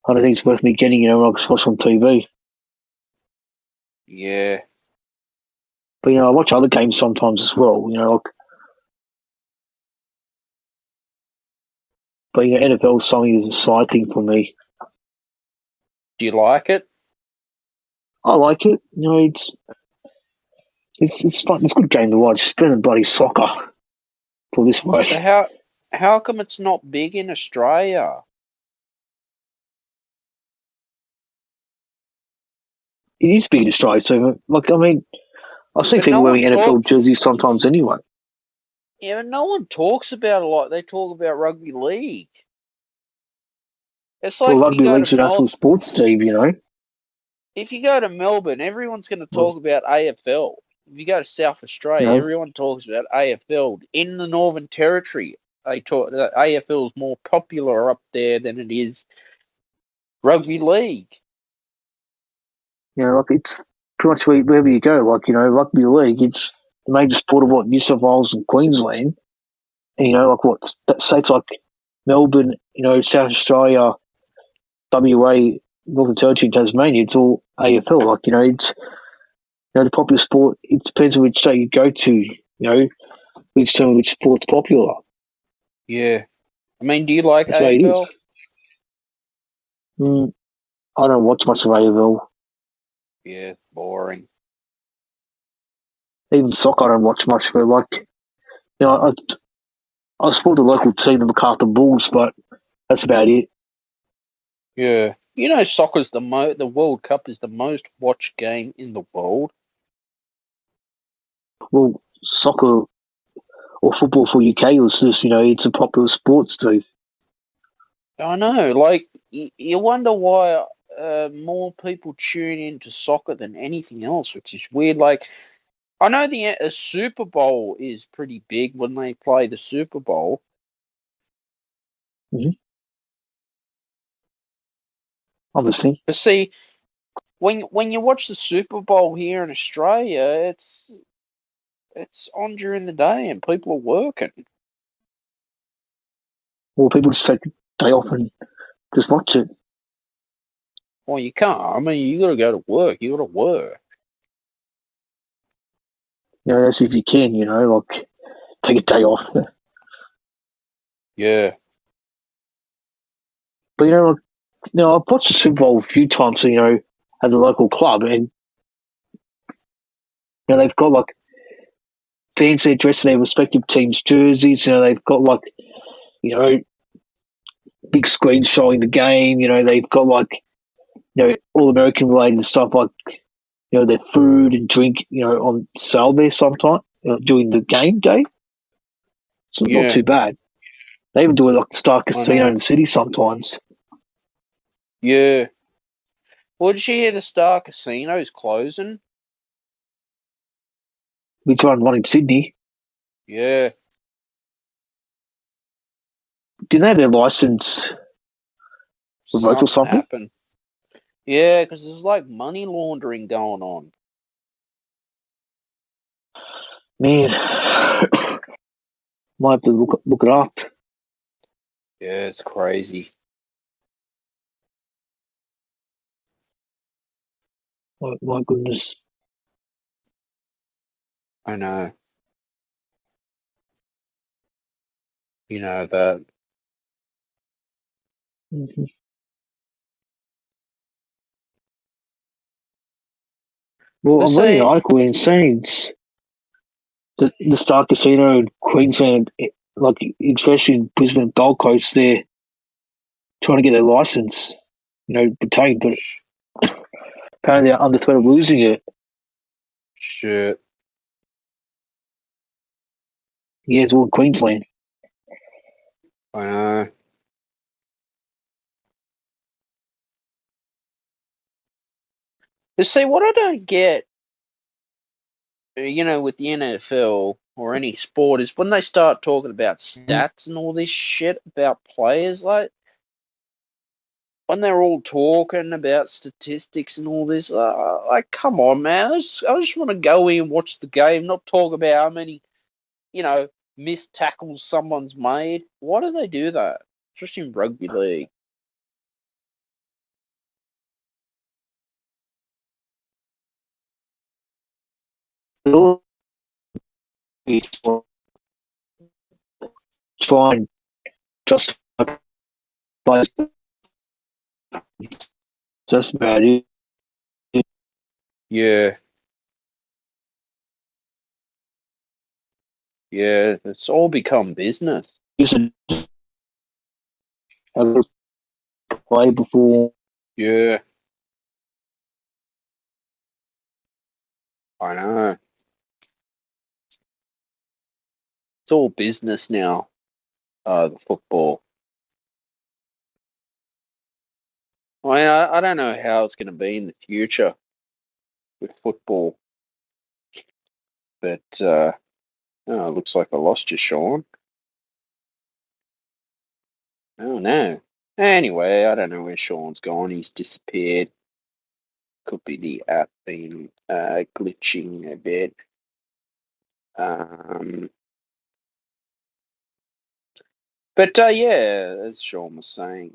B: I don't think it's worth me getting, when I just watch on TV.
C: Yeah.
B: But, I watch other games sometimes as well, But, NFL is something that's a side thing for me.
C: Do you like it?
B: I like it. It's fun. It's a good game to watch. It's better than bloody soccer. For this way.
C: So how come it's not big in Australia?
B: It is big in Australia, so, I see
C: But
B: people
C: no one
B: wearing NFL jerseys sometimes anyway.
C: Yeah, but no one talks about it like they talk about rugby league. It's like
B: Well,
C: if you
B: rugby
C: go to
B: league's an actual sports team,
C: if you go to Melbourne, everyone's going to
B: Well,
C: talk about AFL. If you go to South Australia, everyone talks about AFL. In the Northern Territory, AFL is more popular up there than it is rugby league.
B: it's pretty much wherever you go. Rugby league, it's the major sport of New South Wales and Queensland. And, states like Melbourne, South Australia, WA, Northern Territory, Tasmania, it's all AFL. It's, the popular sport, it depends on which state you go to, which sport's popular.
C: Yeah. I mean, do you like
B: That's the way it is. I don't watch much of AFL.
C: Yeah, boring.
B: Even soccer, I don't watch much of it. I support the local team, the Macarthur Bulls, but that's about it.
C: Yeah. Soccer's the World Cup is the most watched game in the world.
B: Well, soccer or football for UK listeners, it's a popular sport, Steve.
C: I know, like, you wonder why more people tune into soccer than anything else, which is weird. Like, I know the Super Bowl is pretty big when they play the Super Bowl.
B: Mm-hmm. Obviously.
C: But see, when you watch the Super Bowl here in Australia, it's on during the day and people are working.
B: Well, people just take the day off and just watch it.
C: Well, you can't. I mean, you got to go to work. You got to work.
B: That's if you can, take a day off.
C: Yeah.
B: But, I've watched the Super Bowl a few times, at the local club, and, they've got, fans there dressed in their respective teams' jerseys. They've got, big screens showing the game. They've got, all American related stuff like their food and drink on sale there sometime during the game day. So it's not
C: Yeah,
B: too bad. They even do it like the Star
C: I
B: Casino
C: know.
B: in the city sometimes.
C: Yeah. Well, did you hear the Star Casino's closing?
B: We tried one in Sydney.
C: Yeah.
B: Didn't they have their license revoked or
C: Something
B: something?
C: happened. Yeah, because there's like money laundering going on.
B: Man, might have to look it up.
C: Yeah, it's crazy.
B: My goodness.
C: I know. You know that.
B: Mhm. Well,
C: Let's
B: I'm reading an
C: say,
B: article and saying the Star Casino in Queensland, like especially in Brisbane and Gold Coast, they're trying to get their license, retained, but apparently they're under threat of losing it.
C: shit.
B: Yeah, it's all in Queensland.
C: I know. Let's see, what I don't get, with the NFL or any sport is when they start talking about stats and all this shit about players, like when they're all talking about statistics and all this, like, come on, man. I just want to go in and watch the game, not talk about how many, you know, missed tackles someone's made. Why do they do that? Especially in rugby league.
B: They'll try and justify just about it.
C: Yeah, yeah, it's all become business.
B: Used to have a play before.
C: Yeah, I know. It's all business now, the football. I mean, I don't know how it's going to be in the future with football, but oh, it looks like I lost you, Sean. Oh no. Anyway, I don't know where Sean's gone. He's disappeared. Could be the app being glitching a bit. Um, but yeah, as Sean was saying,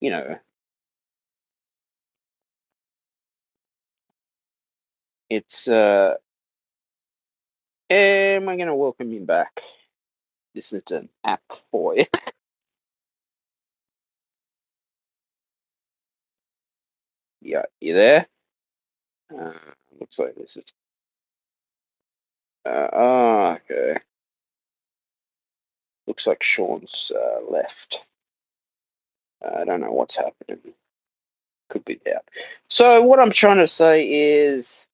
C: you know, it's am I going to welcome him back? This is an app for you. Yeah, you there? Uh, looks like this is. Okay. Looks like Sean's left. I don't know what's happening. Could be the app. So what I'm trying to say is,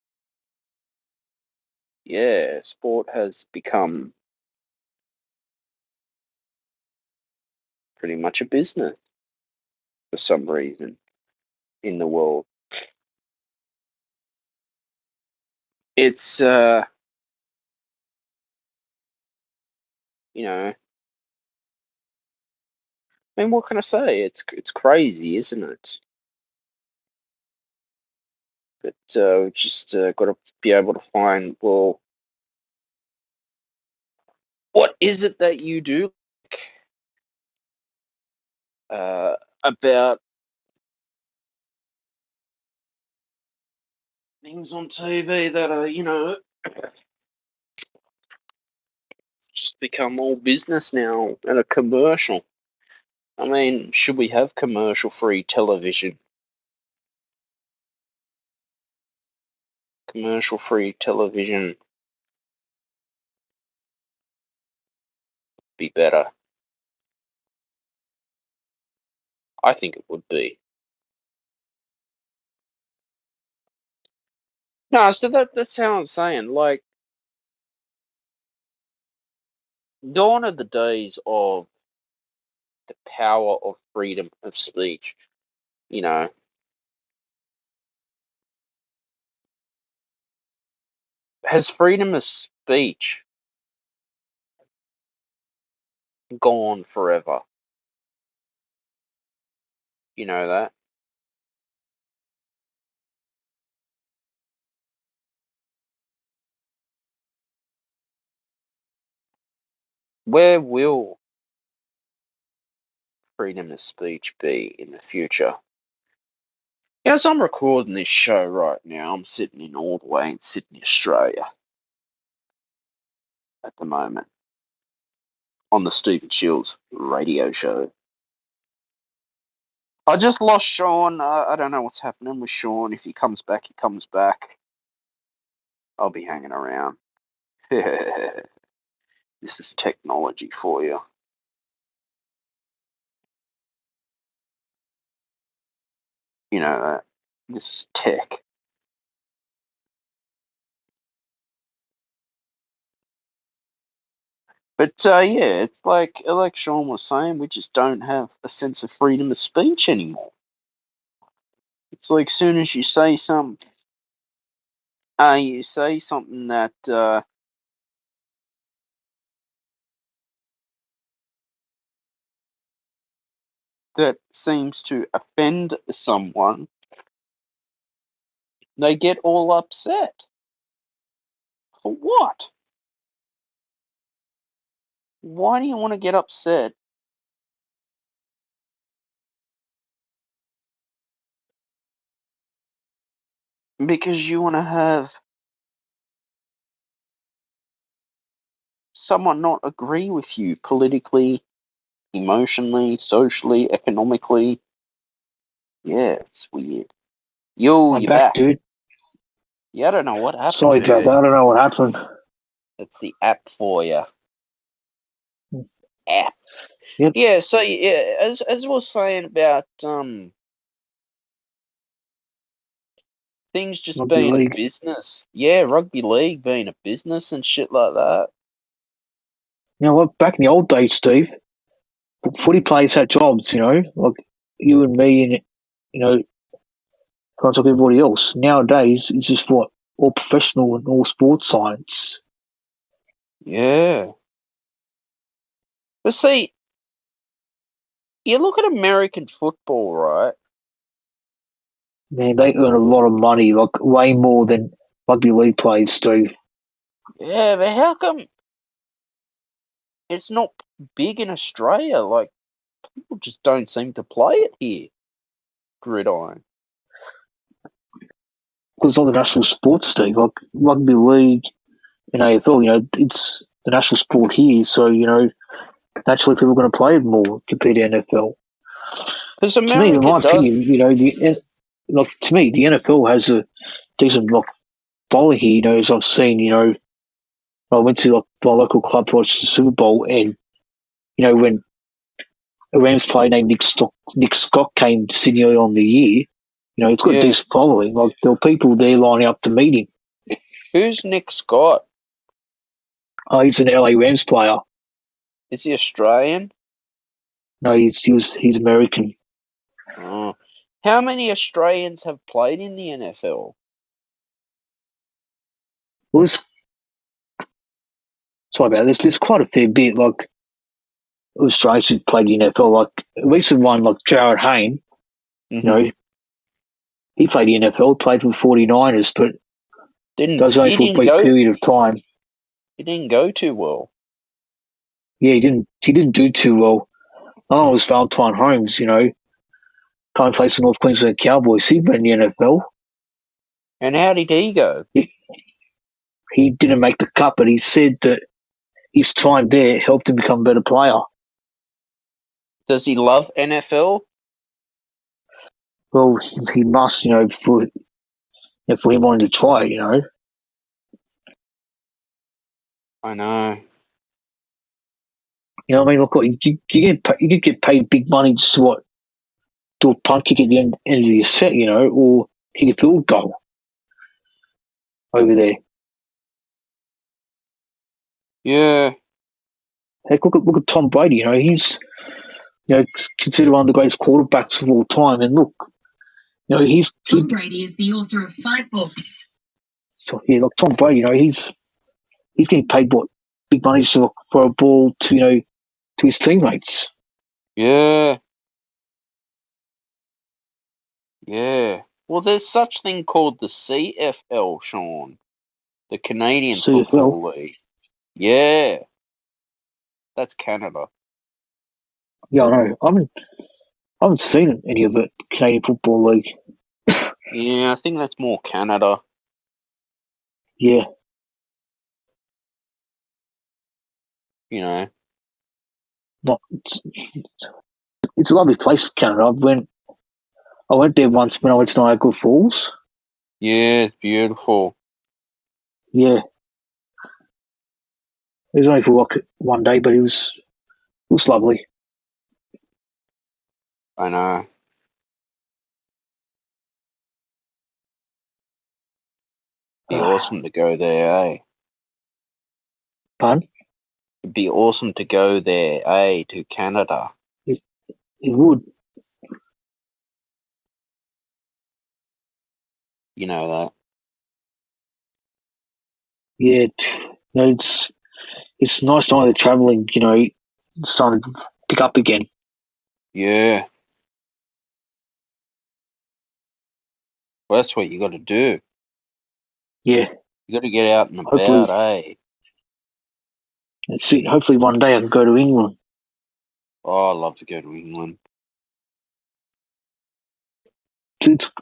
C: yeah, sport has become pretty much a business for some reason in the world. It's I mean, what can I say? It's crazy, isn't it? But we just got to be able to find, well, what is it that you do about things on TV that are, just become all business now and a commercial. I mean, should we have commercial-free television? Commercial-free television be better. I think it would be. No, so that's how I'm saying. Like, gone are the days of the power of freedom of speech. You know, has freedom of speech gone forever? You know that? Where will freedom of speech be in the future? As I'm recording this show right now, I'm sitting in all the way in Sydney, Australia at the moment on the Stephen Shields radio show. I just lost Sean. I don't know what's happening with Sean. If he comes back, he comes back. I'll be hanging around. This is technology for you. You know that. This is tech. But yeah, it's like Sean was saying, we just don't have a sense of freedom of speech anymore. It's like soon as you say something that seems to offend someone, they get all upset. For what? Why do you want to get upset? Because you want to have someone not agree with you politically, emotionally, socially, economically. Yeah, it's weird. Yo,
B: I'm
C: you're
B: back,
C: back.
B: dude.
C: Yeah, I don't know what happened,
B: Sorry about
C: dude.
B: that. I don't know what happened.
C: It's the app for you. App.
B: Yep.
C: Yeah, so yeah, as I was saying about things just
B: Rugby
C: being a
B: league.
C: business. Yeah, rugby league being a business and shit like that.
B: You know what? Back in the old days, Steve, footy players had jobs. Like you and me, and can't talk everybody else. Nowadays, it's just what all professional and all sports science.
C: Yeah. But see, you look at American football, right?
B: Man, they earn a lot of money, like way more than rugby league players, Steve.
C: Yeah, but how come it's not big in Australia? Like, people just don't seem to play it here. Gridiron.
B: Because all the national sports, Steve, like rugby league and AFL, it's the national sport here, so naturally people are going to play it more compared to NFL.
C: Because
B: To me, in
C: America
B: my
C: does.
B: opinion, to me, the NFL has a decent following here. As I've seen, I went to my local club to watch the Super Bowl, and when a Rams player named Nick Scott came to Sydney early on in the year, it's got a
C: Yeah.
B: decent following. Like there were people there lining up to meet him.
C: Who's Nick Scott?
B: Oh, he's an LA Rams player.
C: Is he Australian?
B: No, he's American.
C: Oh. How many Australians have played in the NFL?
B: Well, sorry about this. There's quite a fair bit. Like Australians who played in the NFL. Like a recent one, like Jared Hayne.
C: Mm-hmm.
B: You know, he played in the NFL, played for the 49ers, but that was only
C: He
B: for a
C: didn't
B: brief
C: go.
B: period of time.
C: He didn't go too well.
B: Yeah, he didn't do too well. Oh, it was Valentine Holmes. Playing for the North Queensland Cowboys. He went in the NFL.
C: And how did he go?
B: He didn't make the cut, but he said that his time there helped him become a better player.
C: Does he love NFL?
B: Well, he must, for him wanting to try.
C: I know.
B: You know what I mean? Look, you get paid big money just to what do a punt kick at the end of your set, or kick a field goal over there.
C: Yeah.
B: Heck, look at Tom Brady. He's considered one of the greatest quarterbacks of all time. And look,
D: Tom Brady is the author of 5 books.
B: So, yeah, look, Tom Brady. He's getting paid big money for a ball to his teammates.
C: Yeah. Yeah. Well, there's such thing called the CFL, Sean. The Canadian
B: CFL?
C: Football League. Yeah. That's Canada.
B: Yeah, I know. I haven't seen any of it. Canadian Football League.
C: Yeah, I think that's more Canada.
B: Yeah. It's a lovely place, Canada. I went there once when I went to Niagara Falls.
C: Yeah, it's beautiful.
B: Yeah. It was only for like one day, but it was lovely.
C: I know. Be awesome to go there, eh?
B: Pardon?
C: It'd be awesome to go there, eh, to Canada.
B: It would.
C: You know that.
B: Yeah. It's nice time they're travelling, it's starting to pick up again.
C: Yeah. Well, that's what you got to do.
B: Yeah.
C: You got to get out and
B: Hopefully,
C: about, eh?
B: let's see. Hopefully one day I can go to England.
C: Oh, I'd love to go to England.
B: It's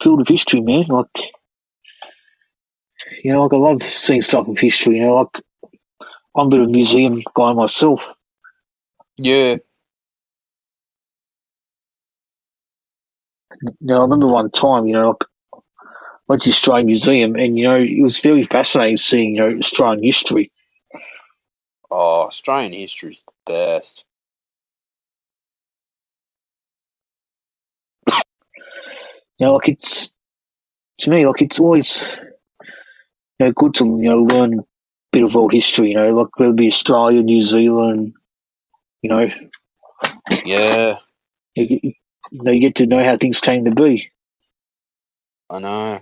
B: filled with history, man. Like, like I love seeing stuff of history. Like I'm a bit of a museum guy myself.
C: Yeah.
B: Now I remember one time, like I went to the Australian Museum, and it was very fascinating seeing, Australian history.
C: Oh, Australian history's the best.
B: Like it's to me, like it's always good to learn a bit of world history. Like whether it be Australia, New Zealand.
C: Yeah,
B: You get to know how things came to be.
C: I know.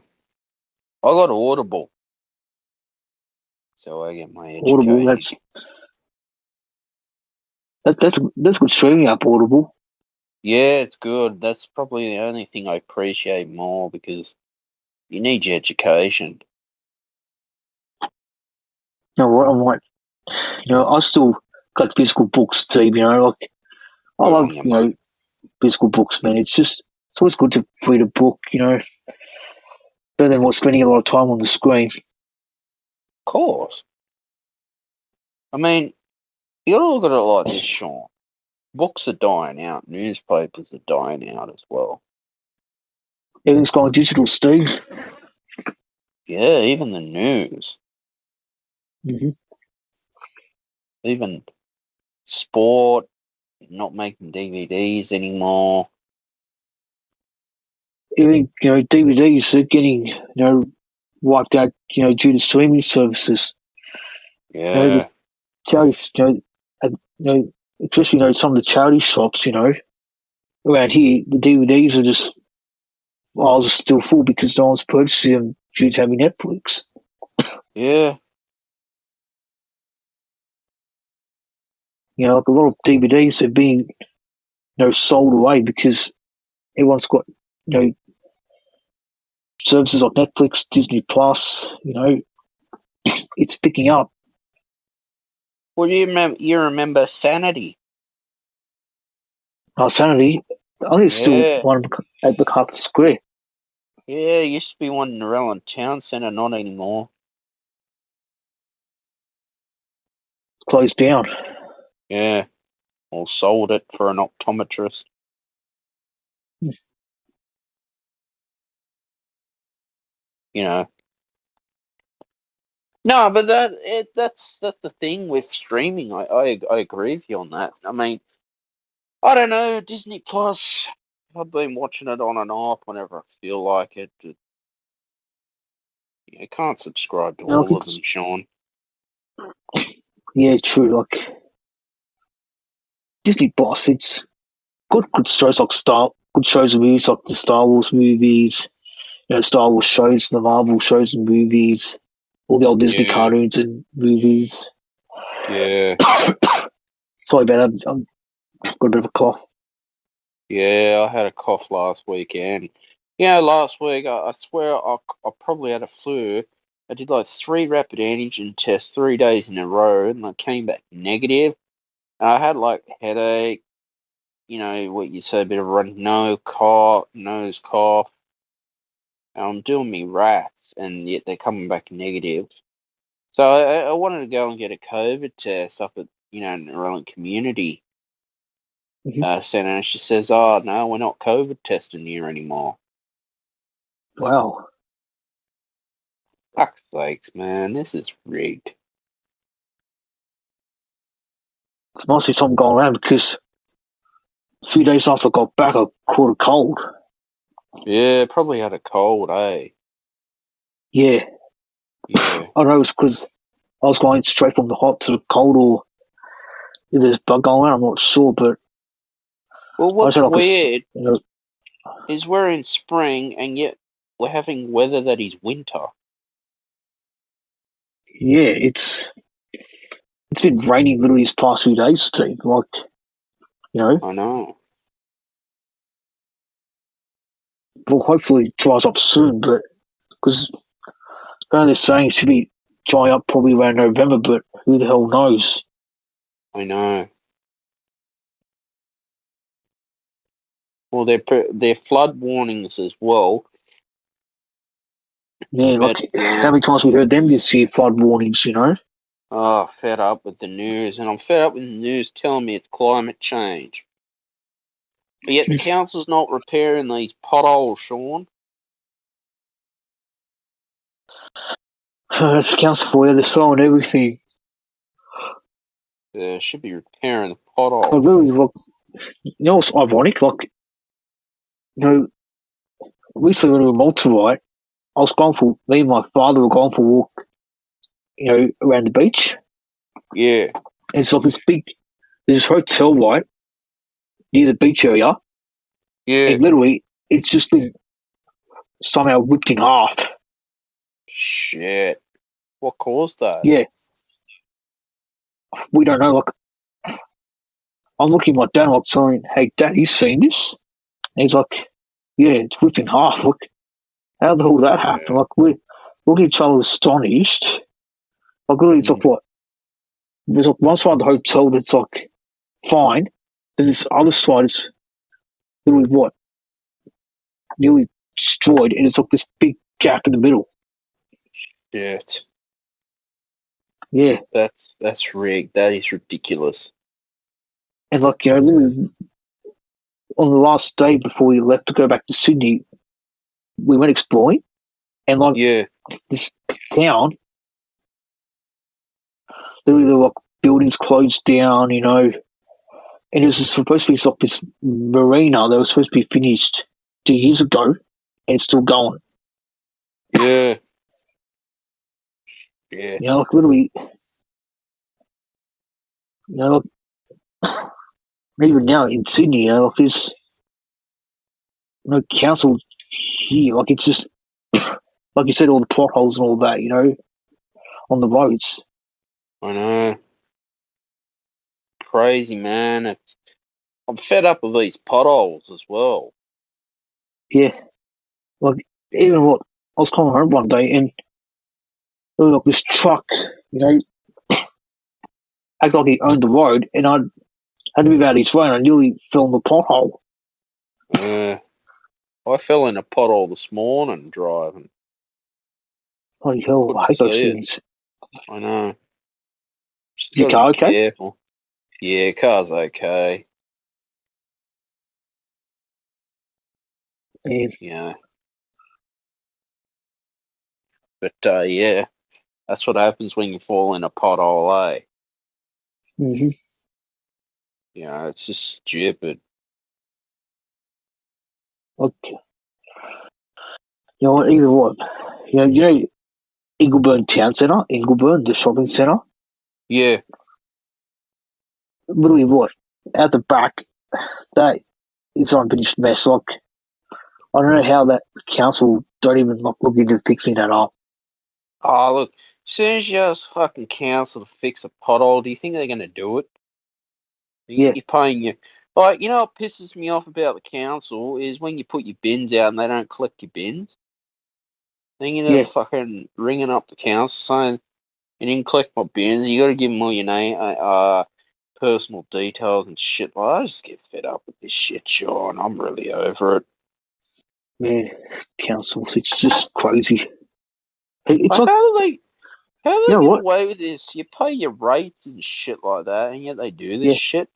C: I got Audible, so I get my
B: Audible,
C: education.
B: that's good streaming up. Audible.
C: Yeah, it's good. That's probably the only thing I appreciate more because you need your education.
B: You know what? I might. I still got physical books, Steve. Like I
C: Good
B: love
C: on you, mate.
B: physical books, man. It's always good to read a book. Better than spending a lot of time on the screen.
C: Of course. I mean, you gotta look at it like this, Sean. Books are dying out. Newspapers are dying out as well.
B: Everything's going digital, Steve.
C: Yeah, even the news.
B: Mm-hmm.
C: Even sport. Not making DVDs anymore.
B: Even DVDs are getting wiped out. Due to streaming services. The
C: Yeah.
B: charities. Especially some of the charity shops. Around here, the DVDs are just files are still full because no one's purchasing them due to having Netflix.
C: Yeah.
B: Like a lot of DVDs are being sold away because everyone's got services like Netflix, Disney Plus. It's picking up.
C: Well, you remember Sanity?
B: Sanity, I think it's still
C: Yeah.
B: one at the Carpet Square,
C: Yeah, used to be one in the Relland Town Centre, not anymore.
B: closed down.
C: Yeah. Or sold it for an optometrist. You know. No, but that's the thing with streaming. I agree with you on that. I mean, I don't know, Disney Plus. I've been watching it on and off whenever I feel like it. You can't subscribe to
B: You know, like
C: all of them, Sean.
B: yeah, true. Like Disney Plus, it's good shows like good shows and movies like the Star Wars movies, Star Wars shows, the Marvel shows and movies, all the old Disney
C: Yeah,
B: cartoons and movies.
C: yeah,
B: Sorry about that. I've got a bit of a cough.
C: yeah. I had a cough last weekend. Last week I swear I probably had a flu. I did like 3 rapid antigen tests 3 days in a row, and I came back negative. And I had like headache, what you say, a bit of run, nose cough. And I'm doing me rats, and yet they're coming back negative. So I wanted to go and get a COVID test up at Nerellan Community
B: Mhm.
C: Centre, and she says, "Oh no, we're not COVID testing here anymore."
B: Wow.
C: Fuck's sakes, man, this is rigged.
B: It's mostly something going around because a few days after I got back, I caught a cold.
C: Yeah, probably had a cold, eh?
B: Yeah.
C: Yeah.
B: I don't know, it's because I was going straight from the hot to the cold, or if there's a bug going around, I'm not sure, but
C: Well,
B: I just
C: what's
B: had like
C: weird is we're in spring, and yet we're having weather that is winter.
B: yeah, it's been raining literally these past few days, Steve. Like,
C: I know.
B: well, hopefully it dries up soon, but because they're saying it should be drying up probably around November, but who the hell knows?
C: I know. Well, they're flood warnings as well.
B: Yeah,
C: But
B: like how many times we heard them this year? Flood warnings,
C: fed up with the news, and I'm fed up with the news telling me it's climate change. But yet the council's not repairing these potholes, Sean.
B: That's the council for you. They're slowing everything.
C: They should be repairing the
B: But
C: potholes.
B: really, look, what's ironic? Like, recently when we were Malta, me and my father were going for a walk, around the beach.
C: Yeah,
B: And it's like there's this hotel, right, near the beach area.
C: yeah.
B: And literally, it's just been somehow ripped in half.
C: Shit. What caused that?
B: Yeah, we don't know. Like, I'm looking at my dad, like, saying, hey, Dad, you seen this? And he's like, yeah, it's ripped in half. Look, how the hell did that happen?
C: Yeah.
B: Like, we're looking at each other astonished. Like, literally, it's like,
C: Mm,
B: what? There's like one side of the hotel that's like fine. Then this other side is literally what? Nearly destroyed. And it's like this big gap in the middle.
C: shit.
B: Yeah.
C: That's rigged. That is ridiculous.
B: And like, literally on the last day before we left to go back to Sydney, we went exploring. And like
C: Yeah,
B: this town, literally there were like buildings closed down, and it was supposed to be like this marina that was supposed to be finished 2 years ago, and it's still going.
C: yeah. Shit.
B: Like literally, like even now in Sydney, like there's no council here. Like it's just like you said, all the plot holes and all that, on the roads.
C: I know. Crazy, man. I'm fed up with these potholes as well.
B: Yeah, like even what I was coming home one day and there was like this truck, acted like he owned the road, and I had to move out of his way, and I nearly fell in the pothole.
C: I fell in a pothole this morning driving.
B: Holy hell, I
C: Couldn't
B: hate those
C: see it.
B: things.
C: I know. Just
B: Is your
C: got to be
B: car okay?
C: careful. Yeah, car's okay.
B: Yeah.
C: Yeah. But yeah, that's what happens when you fall in a pothole, eh?
B: Mm-hmm.
C: It's just stupid.
B: Like, you know what? Even what? You know, Ingleburn Town Centre, Ingleburn, the shopping centre.
C: Yeah.
B: Literally, what? Out the back, that it's an unfinished mess. Like, I don't know how that council don't even like look into fixing that up.
C: Oh, look, as soon as you ask fucking council to fix a pothole, do you think they're going to do it?
B: Yeah,
C: You're paying your... Like, you know what pisses me off about the council is when you put your bins out and they don't collect your bins. Then you're
B: yeah,
C: fucking ringing up the council saying, you didn't collect my bins, you got to give them all your name, personal details and shit. Well, I just get fed up with this shit, Sean. I'm really over it.
B: man. Councils, it's just crazy. It's
C: Like,
B: like,
C: how do
B: you
C: they
B: know
C: get
B: what?
C: away with this? You pay your rates and shit like that, and yet they do this
B: Yeah,
C: shit.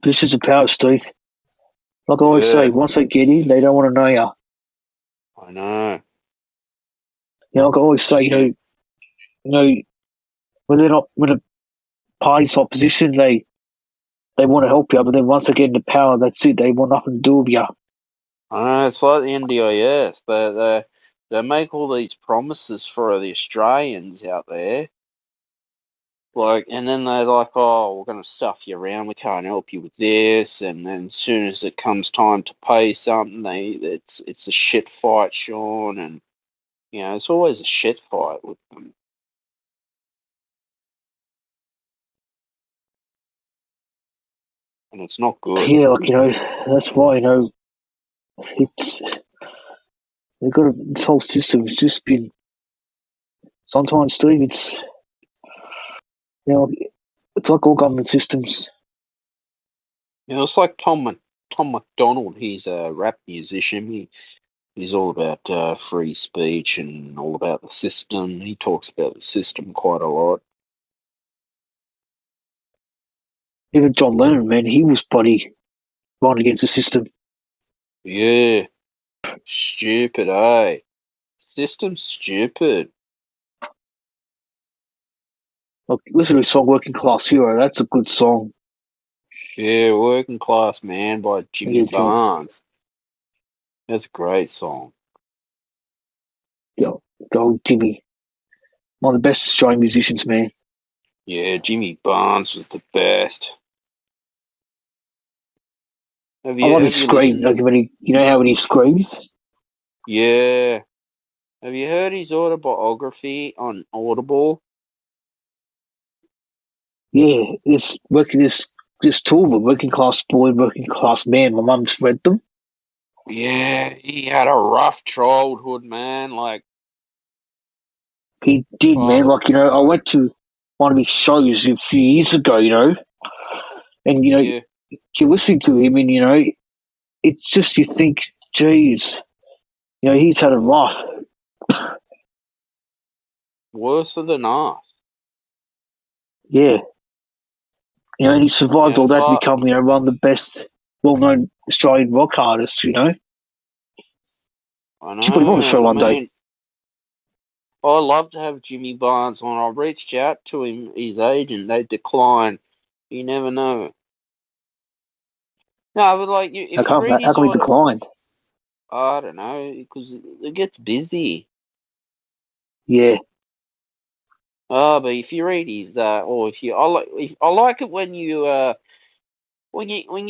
B: this is the power, Steve. Like I always say,
C: Yeah,
B: once they get in, they don't want to know you.
C: I know.
B: You know, like I always say,
C: Gee,
B: when a party's opposition, they want to help you, but then once they get into power, that's it. They want nothing to do with you.
C: I know, it's like the NDIS. They make all these promises for the Australians out there. Like, and then they're like, oh, we're going to stuff you around. We can't help you with this. And then as soon as it comes time to pay something, it's a shit fight, Sean. And, you know, it's always a shit fight with them. And it's not good.
B: Yeah, like that's why it's they've got this whole system. It's just been sometimes, Steve. You know, it's like all government systems.
C: You know, it's like Tom McDonald. He's a rap musician. He's all about free speech and all about the system. He talks about the system quite a lot.
B: Even John Lennon, man, he was bloody right against the system.
C: Yeah, stupid, eh? System's stupid.
B: Like, listen to his song "Working Class Hero." That's a good song.
C: Yeah, Working Class Man by
B: Yeah,
C: Jimmy
B: John.
C: Barnes. That's a great song.
B: Go, Jimmy. One of the best Australian musicians, man.
C: Yeah, Jimmy Barnes was the best. Have
B: I
C: you
B: love his
C: have you
B: scream.
C: listened?
B: Like when he screams.
C: Yeah. Have you heard his autobiography on Audible?
B: Yeah, this two of them, working class boy, working class man. My mum's read them.
C: Yeah, he had a rough childhood, man. Like,
B: He did, man.
C: oh,
B: Like I went to one of his shows a few years ago. And
C: yeah,
B: you listen to him, and it's just you think, geez, he's had a rough.
C: worse than us.
B: Yeah, and he survived
C: Yeah,
B: all
C: it's
B: that to
C: like,
B: become one of the best, well-known Australian rock artists.
C: I
B: Should put him on the show
C: know. I
B: one day.
C: mean, I love to have Jimmy Barnes on. I reached out to him, his agent. They declined. You never know. No, but like, if you read
B: How
C: his
B: come he
C: auto,
B: declined?
C: I don't know, because it gets busy.
B: Yeah,
C: But if you read his, or if you, I like it when you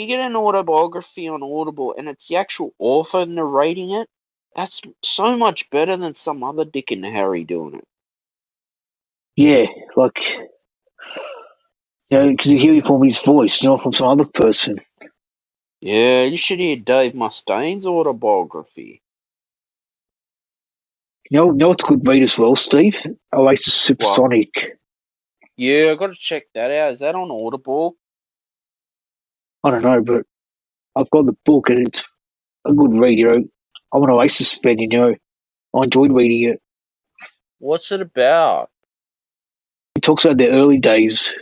C: get an autobiography on Audible and it's the actual author narrating it. That's so much better than some other Dick and Harry doing it.
B: yeah, like because you hear it from his voice, from some other person.
C: Yeah, you should hear Dave Mustaine's autobiography.
B: What's a good read as well, Steve? Oasis
C: What?
B: Supersonic.
C: Yeah, I got to check that out. Is that on Audible?
B: I don't know, but I've got the book and it's a good read. I'm an Oasis fan. I enjoyed reading it.
C: What's it about?
B: It talks about their early days.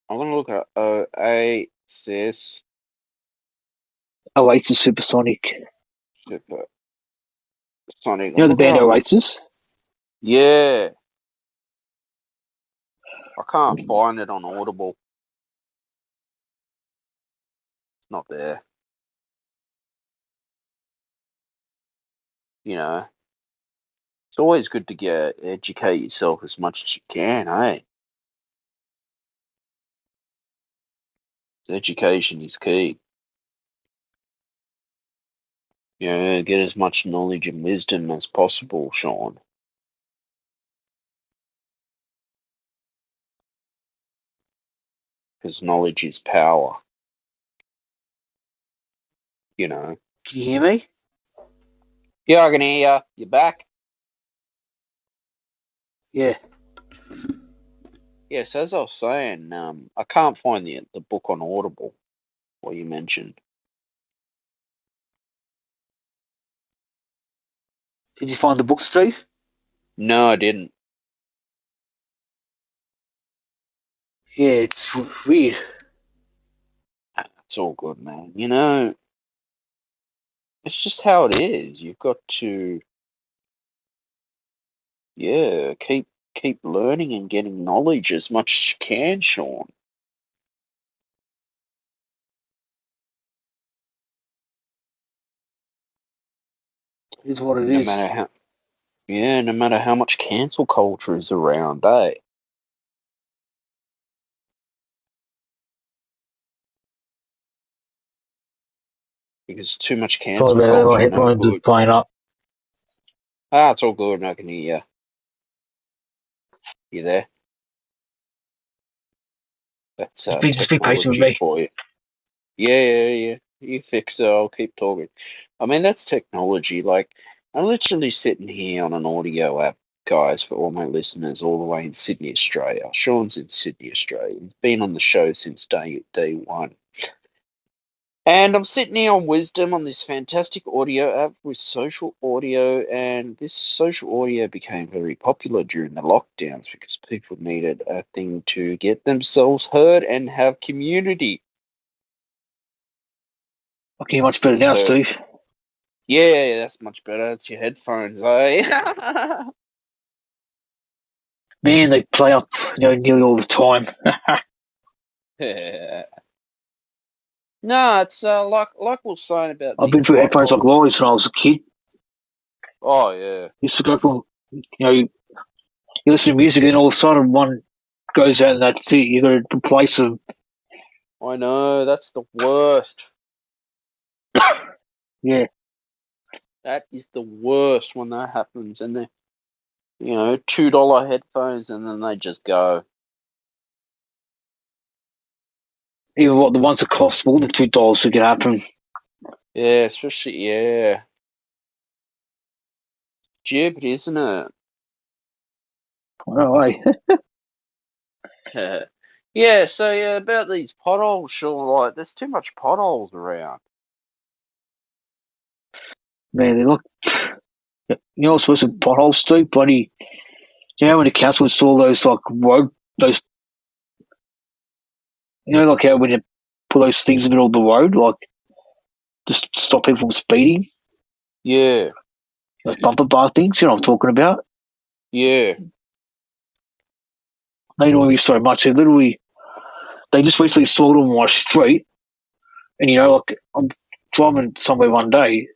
C: I'm gonna look at Oasis
B: Oasis Supersonic.
C: Super Sonic.
B: You
C: I'm
B: know the
C: looking
B: band
C: on.
B: Oasis?
C: Yeah, I can't find it on Audible. not there. You know, it's always good to educate yourself as much as you can, eh? Education is key. You know, get as much knowledge and wisdom as possible, Sean. Because knowledge is power. You know.
B: Can you hear me?
C: Yeah, I can hear you. You back?
B: Yeah.
C: Yes, as I was saying, I can't find the book on Audible, what you mentioned.
B: Did you find the book, Steve?
C: No, I didn't.
B: Yeah, it's weird.
C: It's all good, man. You know, it's just how it is. You've got to, yeah, keep learning and getting knowledge as much as you can, Sean.
B: It's what it
C: No
B: is.
C: matter how, yeah, no matter how much cancel culture is around, eh? Because too much
B: Sorry
C: cancel
B: about that. My
C: culture, no
B: headphones are
C: good.
B: playing up.
C: Ah, it's all good. I can hear you. You there? That's
B: Just be patient with
C: technology
B: me.
C: for you. Yeah. You fix it. I'll keep talking. I mean, that's technology. Like, I'm literally sitting here on an audio app, guys, for all my listeners, all the way in Sydney, Australia. Sean's in Sydney, Australia. He's been on the show since day one. And I'm sitting here on Wisdom on this fantastic audio app with social audio, and this social audio became very popular during the lockdowns because people needed a thing to get themselves heard and have community.
B: Okay, much better now,
C: So,
B: Steve.
C: yeah, that's much better. It's your headphones, eh?
B: Man, they play up, nearly all the time.
C: No, it's like we were saying about
B: I've
C: these
B: been through headphones like
C: potholes.
B: lollies when I was a kid.
C: Oh yeah,
B: Used to go from, you listen to music and all of a sudden one goes out and that's it. You got to replace them.
C: I know, that's the worst.
B: Yeah.
C: That is the worst when that happens, and they're $2 headphones, and then they just go.
B: Even what the ones that cost more than $2 to get happen.
C: Yeah, especially stupid, isn't it?
B: No way.
C: Yeah, so about these potholes, Sean, like there's too much potholes around.
B: Man, they look. What's supposed to potholes, Steve? Bloody. When the council install those like road, those, like how when you put those things in the middle of the road, like just to stop people from speeding,
C: Yeah,
B: like bumper bar things. You know what I'm talking about?
C: yeah,
B: They don't use so much. They just recently installed them on my street, and like I'm driving somewhere one day,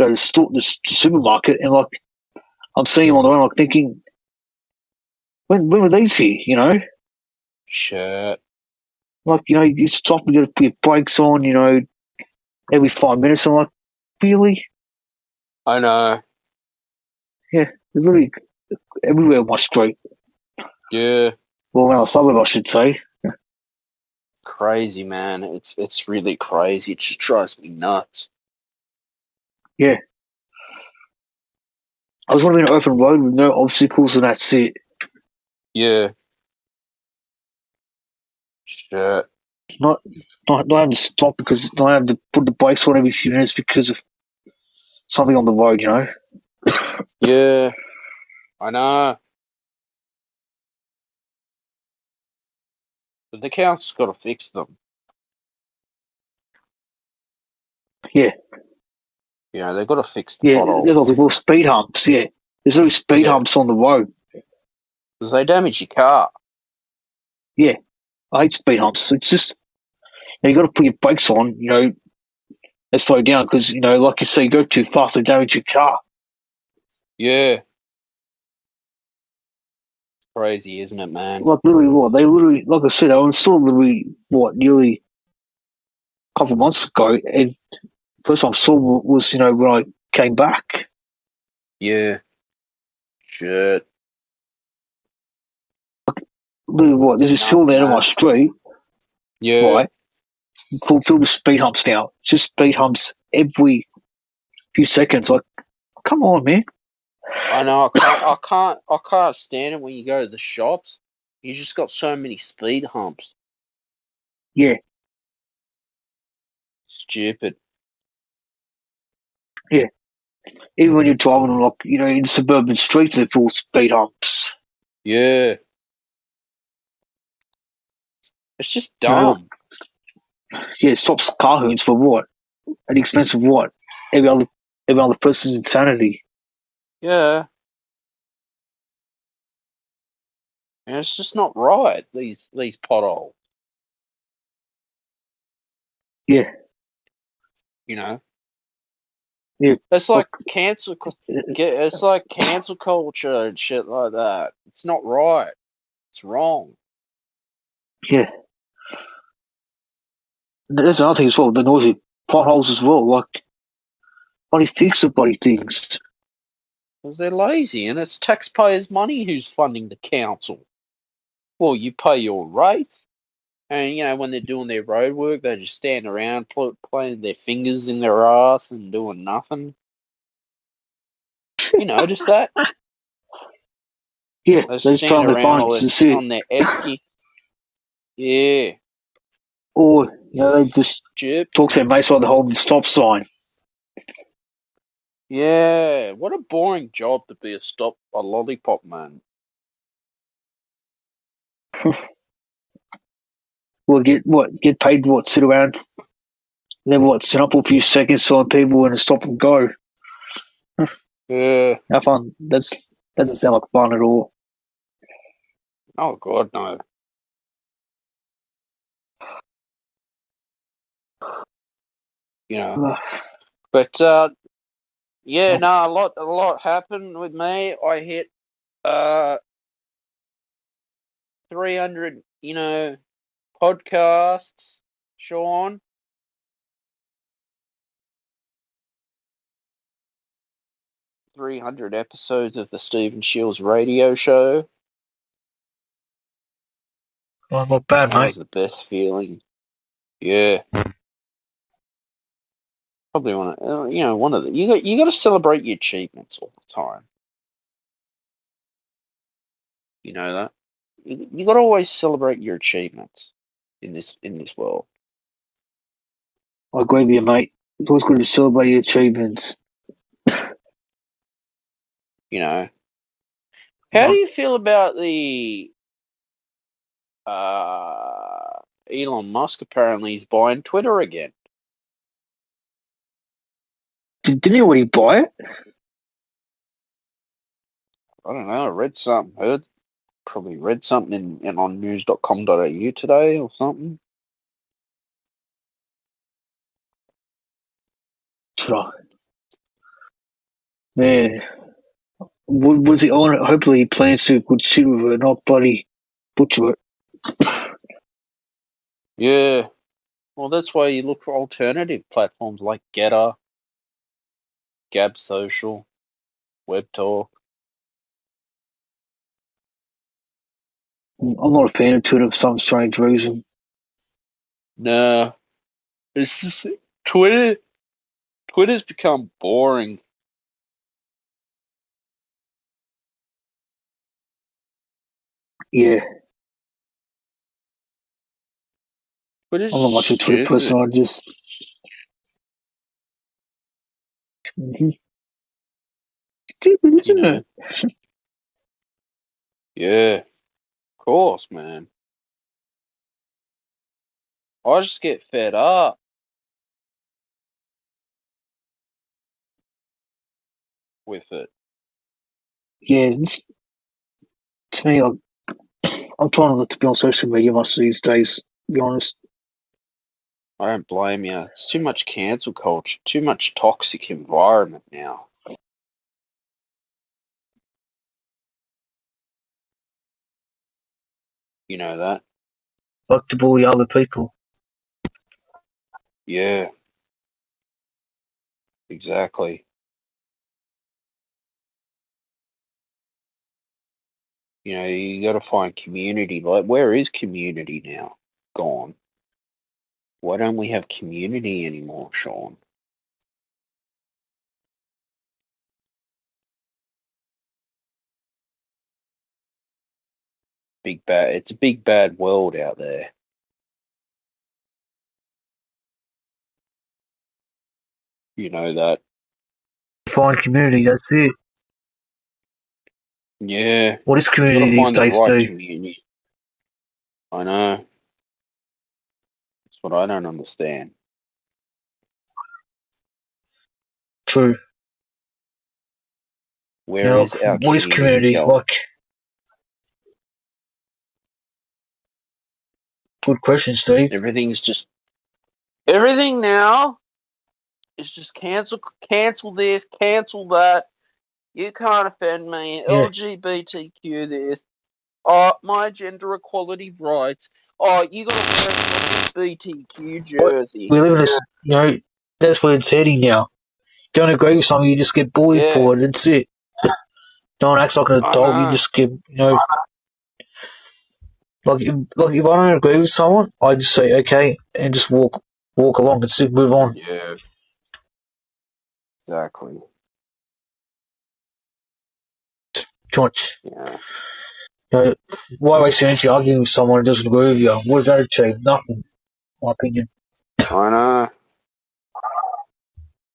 B: go to the supermarket, and like I'm seeing them on the road, like thinking, when were these here?
C: shit.
B: Like you stop and you got to put your brakes on, every 5 minutes. I'm like, really?
C: I know.
B: Yeah, they're really everywhere on my street.
C: Yeah,
B: Well, in our suburb, I should say.
C: crazy, man. It's really crazy. It just drives me nuts.
B: Yeah. I just want to be an open road with no obstacles, and that's it.
C: Yeah, shit.
B: Not, not having to stop because not having to put the brakes on every few minutes because of something on the road.
C: Yeah, I know. But the council's got to fix them.
B: Yeah.
C: They've got to fix the
B: Yeah, there's
C: potholes.
B: like little speed humps. Yeah. There's little speed
C: Yeah,
B: humps on the road.
C: because they damage your car.
B: Yeah. I hate speed humps. It's just, you got to put your brakes on, and slow down because, like you say, you go too fast, they damage your car.
C: Yeah. Crazy, isn't it, man?
B: Like, literally, what? They literally, like I said, I installed literally, nearly a couple of months ago, and first time I saw was, when I came back.
C: Yeah. Shit.
B: Literally, what? There's a
C: Nuts,
B: hill there on my
C: man.
B: street,
C: Yeah.
B: right? Filled with speed humps now. Just speed humps every few seconds. Like, come on, man.
C: I know. I can't stand it when you go to the shops. You just got so many speed humps.
B: Yeah,
C: Stupid.
B: yeah. Even when you're driving, like, in suburban streets, they're full of speed humps.
C: Yeah. It's just
B: Like,
C: dumb.
B: yeah, it stops car hoons for what? At the expense of what? Every other person's insanity.
C: Yeah. And it's just not right. These potholes.
B: Yeah,
C: You know.
B: yeah.
C: It's
B: Like,
C: like It's like cancel culture and shit like that. It's not right. It's wrong.
B: yeah. There's another thing as well. The noisy potholes as well. Like, how do you fix the bloody things?
C: Because they're lazy and it's taxpayers' money who's funding the council. Well, you pay your rates, and when they're doing their road work, they just stand around playing their fingers in their ass and doing nothing. You notice that?
B: Yeah,
C: They
B: they just play
C: stand
B: on their
C: around
B: phones. That's it.
C: on their esky. Yeah,
B: Or, they just
C: chip.
B: talk to their mates while they're holding the stop sign.
C: Yeah, what a boring job to be a lollipop man.
B: Well, get paid what? Sit around, then what? Sit up for a few seconds, telling people when to stop and go.
C: Yeah.
B: Have fun. That doesn't sound like fun at all.
C: Oh God, no. You know,
B: Ugh.
C: but yeah, no, a lot happened with me. I hit 300, podcasts, Sean. 300 episodes of the Stephen Shields radio show.
B: Oh, not bad,
C: That
B: mate.
C: was the best feeling. Yeah, probably one of the you got to celebrate your achievements all the time. You know that you got to always celebrate your achievements in this world.
B: I agree with you, mate. It's always good to celebrate your achievements.
C: You know, how do you feel about the Elon Musk? Apparently, he's buying Twitter again.
B: Didn't you already buy it?
C: I don't know. I read something. Probably read something in on news.com.au today or something.
B: Try. Man, was he on it? Hopefully, he plans to good shit with it, not bloody butcher it.
C: Yeah. Well, that's why you look for alternative platforms like Getter, Gab Social, Webtalk.
B: I'm not a fan of Twitter for some strange reason.
C: Nah, it's just Twitter. Twitter's become boring.
B: Yeah,
C: Twitter's
B: I'm not
C: just
B: much of a Twitter person.
C: stupid.
B: I just. Mhm. Stupid,
C: You
B: isn't
C: know.
B: it?
C: Yeah. Of course, man. I just get fed up with it.
B: Yeah, to me, I'm trying not to be on social media much these days, to be honest.
C: I don't blame you. It's too much cancel culture, too much toxic environment now. You know that?
B: Like to bully other people.
C: Yeah, exactly. You know, you got to find community. Like, where is community now? Gone. Why don't we have community anymore, Sean? Big bad. It's a big bad world out there. You know that.
B: Find community, that's it.
C: Yeah.
B: What is
C: You
B: community
C: gotta
B: these
C: find the
B: days,
C: right
B: Steve?
C: community. I know. That's what I don't understand.
B: True.
C: Where is
B: Like,
C: our
B: what is
C: community
B: community?
C: going?
B: Like, good question, Steve.
C: Everything now is just cancel this, cancel that. You can't offend me.
B: Yeah.
C: LGBTQ this. Oh, my gender equality rights. Oh, you gotta wear a LGBTQ jersey.
B: We live in a, that's where it's heading now. Don't agree with something, you just get bullied
C: Yeah,
B: for it. That's it. No one acts like an
C: I
B: adult. You
C: know.
B: just get, like if I don't agree with someone, I just say okay and just walk along. That's it. Move on.
C: Yeah, exactly.
B: Too much.
C: Yeah,
B: Why waste your energy arguing with someone who doesn't agree with you? What does that achieve? Nothing. In my opinion.
C: I know.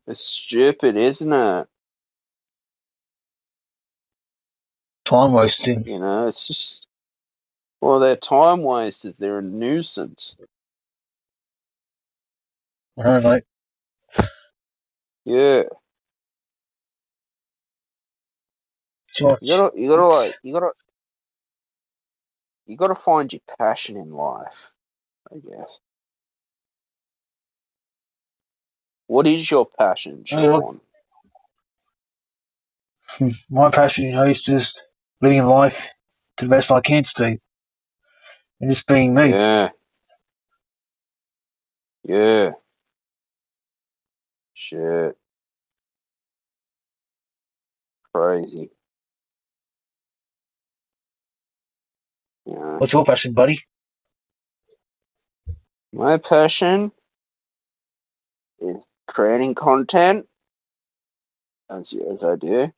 C: It's stupid, isn't it?
B: Time wasting.
C: You know, it's just, well, they're time wasters. They're a nuisance.
B: I don't know, mate.
C: Yeah,
B: Too much.
C: you gotta find your passion in life, I guess. What is your passion,
B: Look,
C: Sean?
B: my passion, is just living life to the best I can, Steve, and just being me.
C: Yeah, yeah, shit, crazy. Yeah,
B: What's your passion, buddy?
C: my passion is creating content, as I do.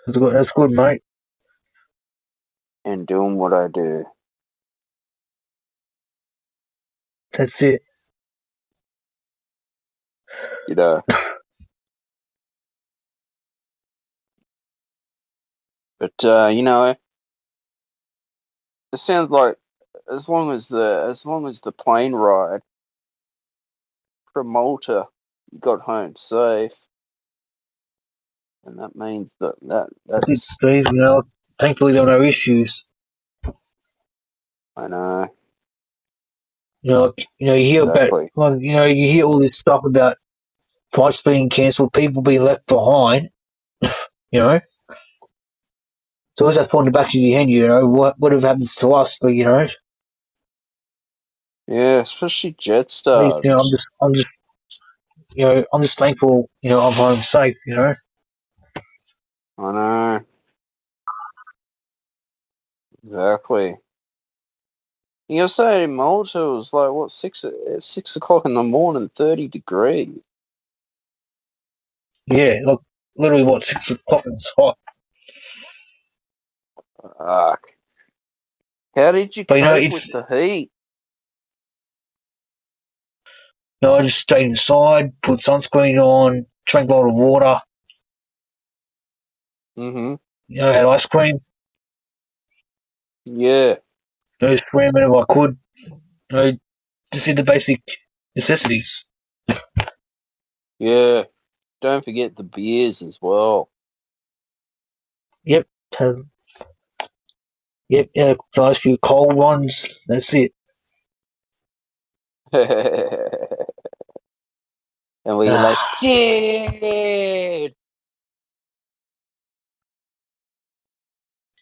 B: That's good, mate.
C: And doing what I do.
B: That's it.
C: You know, but it sounds like as long as the plane ride from Malta you got home safe, and that means
B: That's it,
C: that's
B: Steve. Thankfully there were no issues.
C: I know
B: You hear about,
C: exactly.
B: you hear all this stuff about flights being cancelled, people being left behind. You know, so always that thought in the back of your head. What would have happened to us? But at
C: Yeah, especially
B: least
C: Jetstar.
B: I'm just thankful. I'm home safe.
C: I know exactly. You're saying Malta was like what 6 o'clock in the morning, 30 degrees.
B: Yeah, look, literally what 6 o'clock and it's hot.
C: Fuck. How did you
B: But
C: cope with
B: it's
C: the heat?
B: I just stayed inside, put sunscreen on, drank a lot of water.
C: Mm-hmm.
B: Had ice cream.
C: Yeah,
B: Swam whenever I could. Just did the basic necessities.
C: yeah. Don't forget the beers as well.
B: Yep. Yep, yeah, nice few cold ones. That's it.
C: And we're like, dude.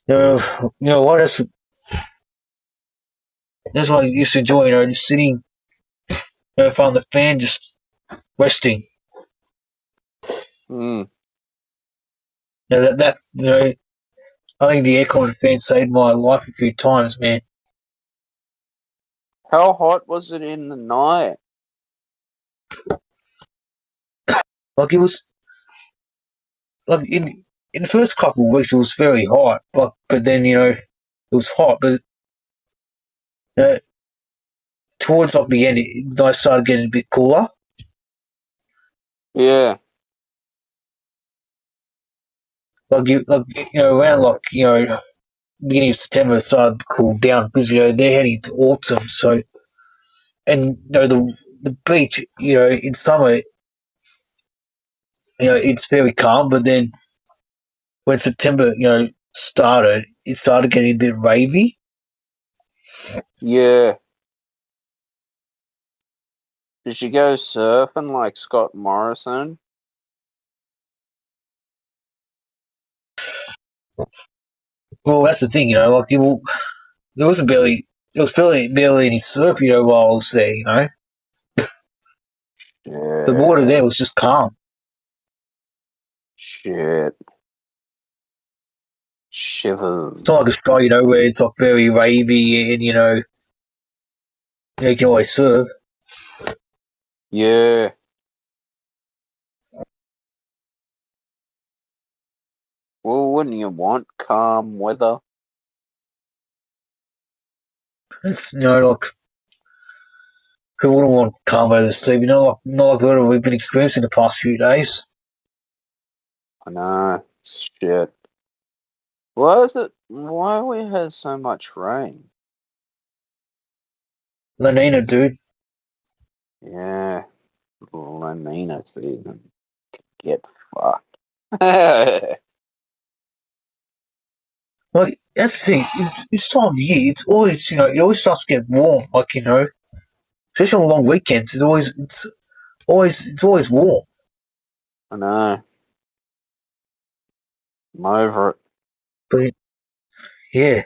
B: You know what? That's what I used to enjoy. Just sitting in front of the fan, just resting.
C: Mm.
B: That I think the aircon fan saved my life a few times, man.
C: How hot was it in the night?
B: Like it was like in the first couple of weeks it was very hot, but then it was hot, but uh, towards like the end I started getting a bit cooler.
C: Yeah,
B: Around beginning of September it started to cool down because they're heading to autumn, so and the beach in summer it's very calm, but then when September started, it started getting a bit ravey.
C: yeah. Did you go surfing like Scott Morrison?
B: Well, that's the thing, there wasn't barely any surf, while I was there, the water
C: Yeah.
B: there was just calm.
C: Shit. Shivers.
B: It's not like Australia, where it's like very ravey and you can always surf.
C: Yeah. Well, wouldn't you want calm weather?
B: It's like who wouldn't want calm weather to see? Not like what we've been experiencing the past few days.
C: I know. Shit. Why is it? Why we had so much rain?
B: La Nina, dude.
C: Yeah. La Nina season. Get fucked. Yeah.
B: Like that's the thing. It's this time of year. It's always it always starts to get warm. Like especially on long weekends. It's always warm.
C: I know. I'm over it.
B: But yeah,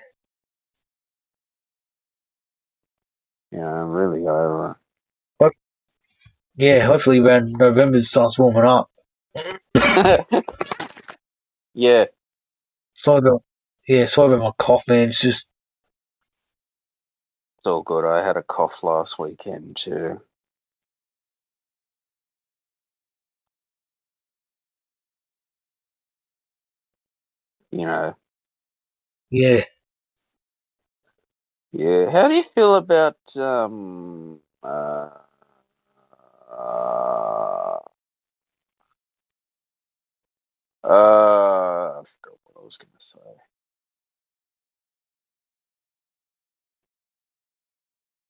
C: Yeah, I'm really over
B: Ho- yeah. Hopefully around November it starts warming up.
C: it. Yeah.
B: Sorry about my cough, man. It's just
C: It's all good. I had a cough last weekend too. You know.
B: yeah,
C: Yeah. How do you feel about I forgot what I was gonna say.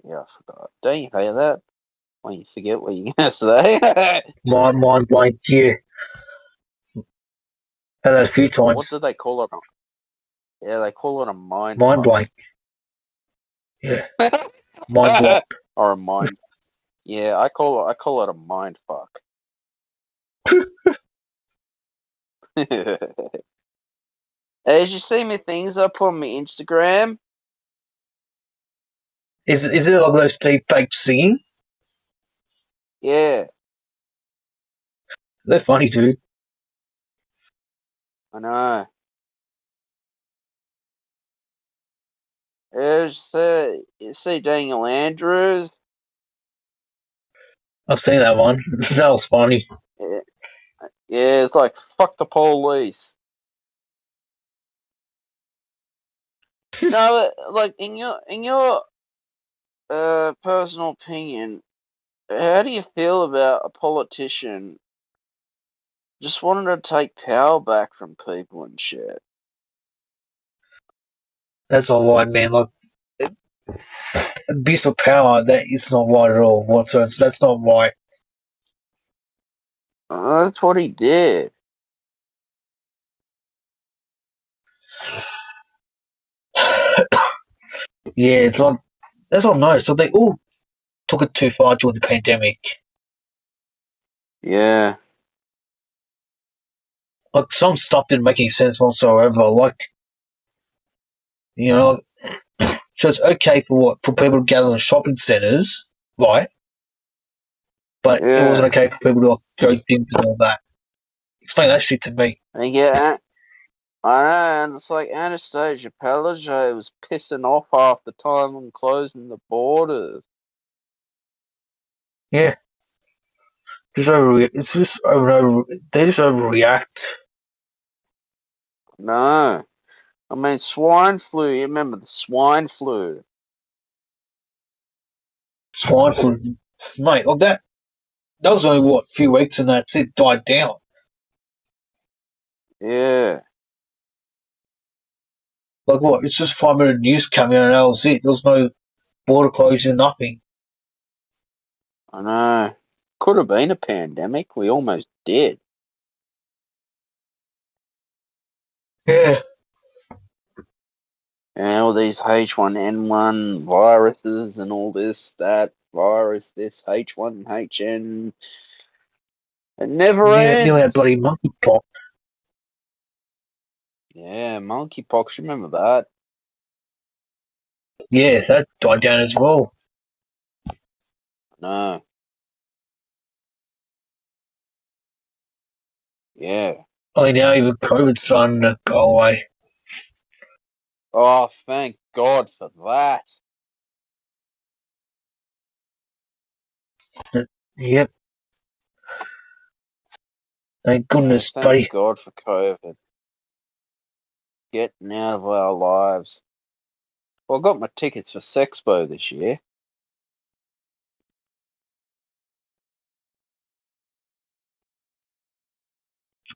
C: Yeah, I forgot. Don't you hate that? When you forget what you're gonna say?
B: mind blank. Yeah, had that a few
C: What do
B: times.
C: they call it? Yeah, they call it a mind
B: Mind
C: fuck.
B: blank. Yeah, mind block.
C: Or a mind. Yeah, I call it a mind fuck. Hey, did you see me things I put on my Instagram?
B: Is it like those deep fake singing?
C: Yeah,
B: They're funny, dude.
C: I know. You see Daniel Andrews?
B: I've seen that one. That was funny.
C: Yeah, yeah, it's like fuck the police. No, like in your personal opinion, how do you feel about a politician just wanting to take power back from people and shit?
B: That's not right, man. Like abuse of power, that is not right at all. Whatsoever. That's not right.
C: That's what he did.
B: Yeah, it's like that's what I've noticed. So they all took it too far during the pandemic.
C: Yeah.
B: Like some stuff didn't make any sense whatsoever. Like you know, so it's okay for people to gather in shopping centres, right? But it wasn't
C: Yeah.
B: okay for people to like go gyms and all that. Explain that shit to me.
C: And yeah, I know, and it's like Anastasia Palaszczuk was pissing off half the time on closing the borders.
B: Yeah, it's just they just overreact.
C: No. I mean, swine flu, you remember the swine flu?
B: Swine flu, mate. Like that was only what a few weeks, and that's it. Died down.
C: Yeah.
B: Like what? It's just 5 minute news coming out, and that was it. There was no border closure, nothing.
C: I know. Could have been a pandemic. We almost did.
B: Yeah.
C: And all these H1N1 viruses and all this, that virus, this H1HN. It never
B: Yeah, nearly had
C: ends.
B: bloody monkeypox.
C: Yeah, monkeypox, remember that?
B: Yeah, that died down as well.
C: No. Yeah.
B: I mean, now even COVID's starting to go away.
C: Oh, thank God for that.
B: Yep. Thank
C: Yeah,
B: goodness,
C: thank
B: buddy.
C: God for COVID. Getting out of our lives. Well, I got my tickets for Sexpo this year.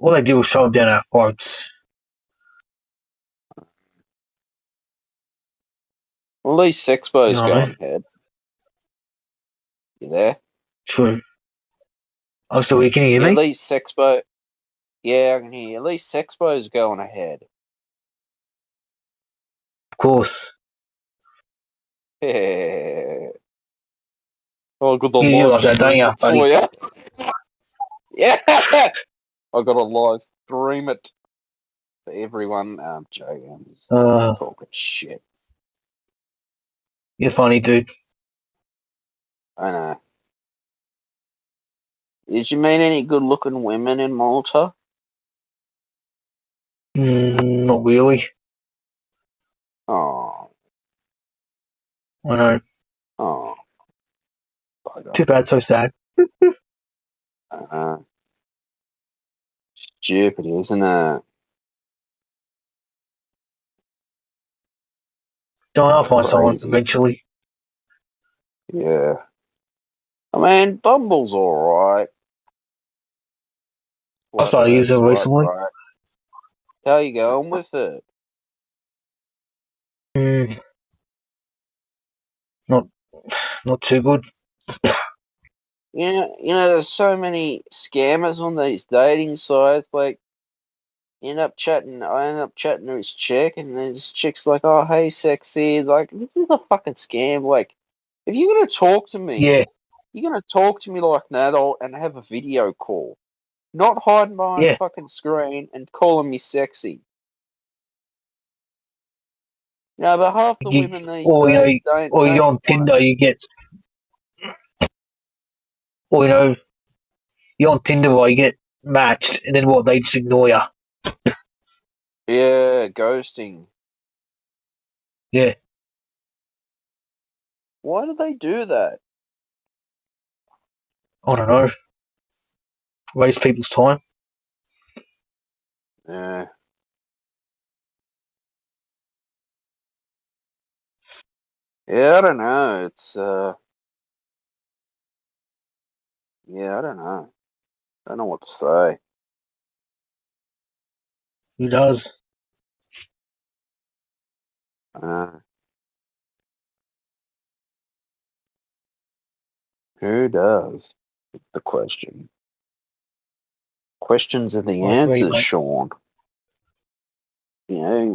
B: All they did was shove down our throats.
C: Well, at least
B: You
C: Sexpo's
B: know what I mean?
C: going ahead. You there?
B: True. Oh, so can you hear
C: Yeah, at
B: me?
C: least Sexpo. Yeah, I can hear you. At least Sexpo's going ahead.
B: Of course.
C: Yeah. I got to
B: You
C: live
B: like that, don't
C: stream
B: you,
C: it for
B: buddy?
C: you. Yeah. I got to live stream it for everyone. I'm joking. I'm just
B: Uh,
C: talking shit.
B: you're funny, dude.
C: I know. Did you meet any good-looking women in Malta?
B: Not really.
C: Oh,
B: I know.
C: oh, bugger.
B: Too bad, so sad.
C: Uh, Stupid, isn't it?
B: Don't I'll find someone
C: Crazy.
B: eventually.
C: Yeah. I mean, Bumble's alright.
B: I
C: What
B: started
C: her
B: using it
C: swipe
B: recently.
C: right. How you going with it?
B: Mm, not, not too good.
C: There's so many scammers on these dating sites. Like, I end up chatting to this chick, and then this chick's like, "Oh, hey, sexy." Like, this is a fucking scam. Like, if you're gonna talk to me,
B: Yeah,
C: you're gonna talk to me like an adult and have a video call, not hiding behind a
B: yeah.
C: fucking screen and calling me sexy. No, but half the
B: You,
C: women these
B: or
C: days don't
B: or you're
C: don't
B: on
C: want
B: Tinder, you get, or you're on Tinder while you get matched, and then what? They just ignore you.
C: it. Yeah, ghosting.
B: Yeah,
C: Why do they do that?
B: I don't know. Waste people's time.
C: Yeah, yeah, I don't know. Yeah, I don't know. I don't know what to say.
B: Who does?
C: Uh, who does? The question. Questions are the
B: I agree,
C: answers,
B: mate.
C: Sean.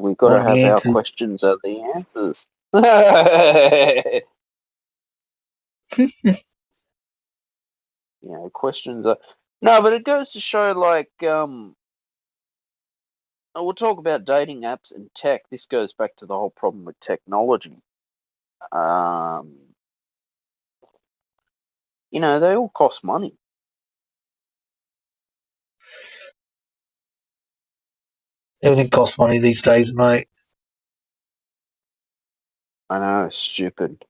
C: We got to
B: Find
C: have
B: the
C: our
B: answers.
C: questions are the answers. Questions are no, but it goes to show like we'll talk about dating apps and tech. This goes back to the whole problem with technology. They all cost money.
E: Everything costs money these days, mate.
C: I know, stupid.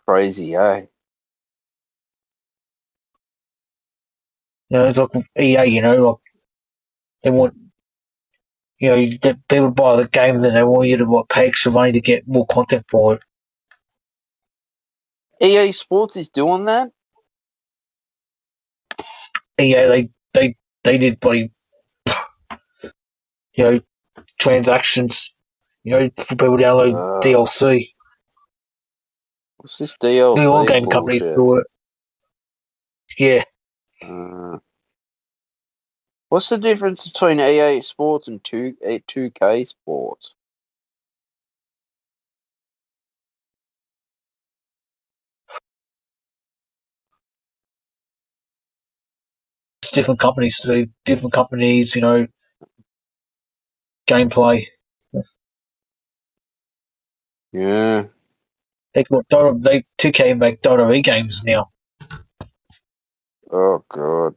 C: Crazy, eh?
E: It's like EA, like they want, people buy the game, then they want you to pay extra money to get more content for it.
C: EA Sports is doing that?
E: EA, they did bloody, transactions, for people to download DLC.
C: What's this
E: All
C: DLC
E: game companies
C: bullshit?
E: do it. Yeah.
C: What's the difference between EA Sports and 2K Sports?
E: It's different companies do different companies, gameplay.
C: Yeah.
E: They 2K make WWE games now.
C: Oh god.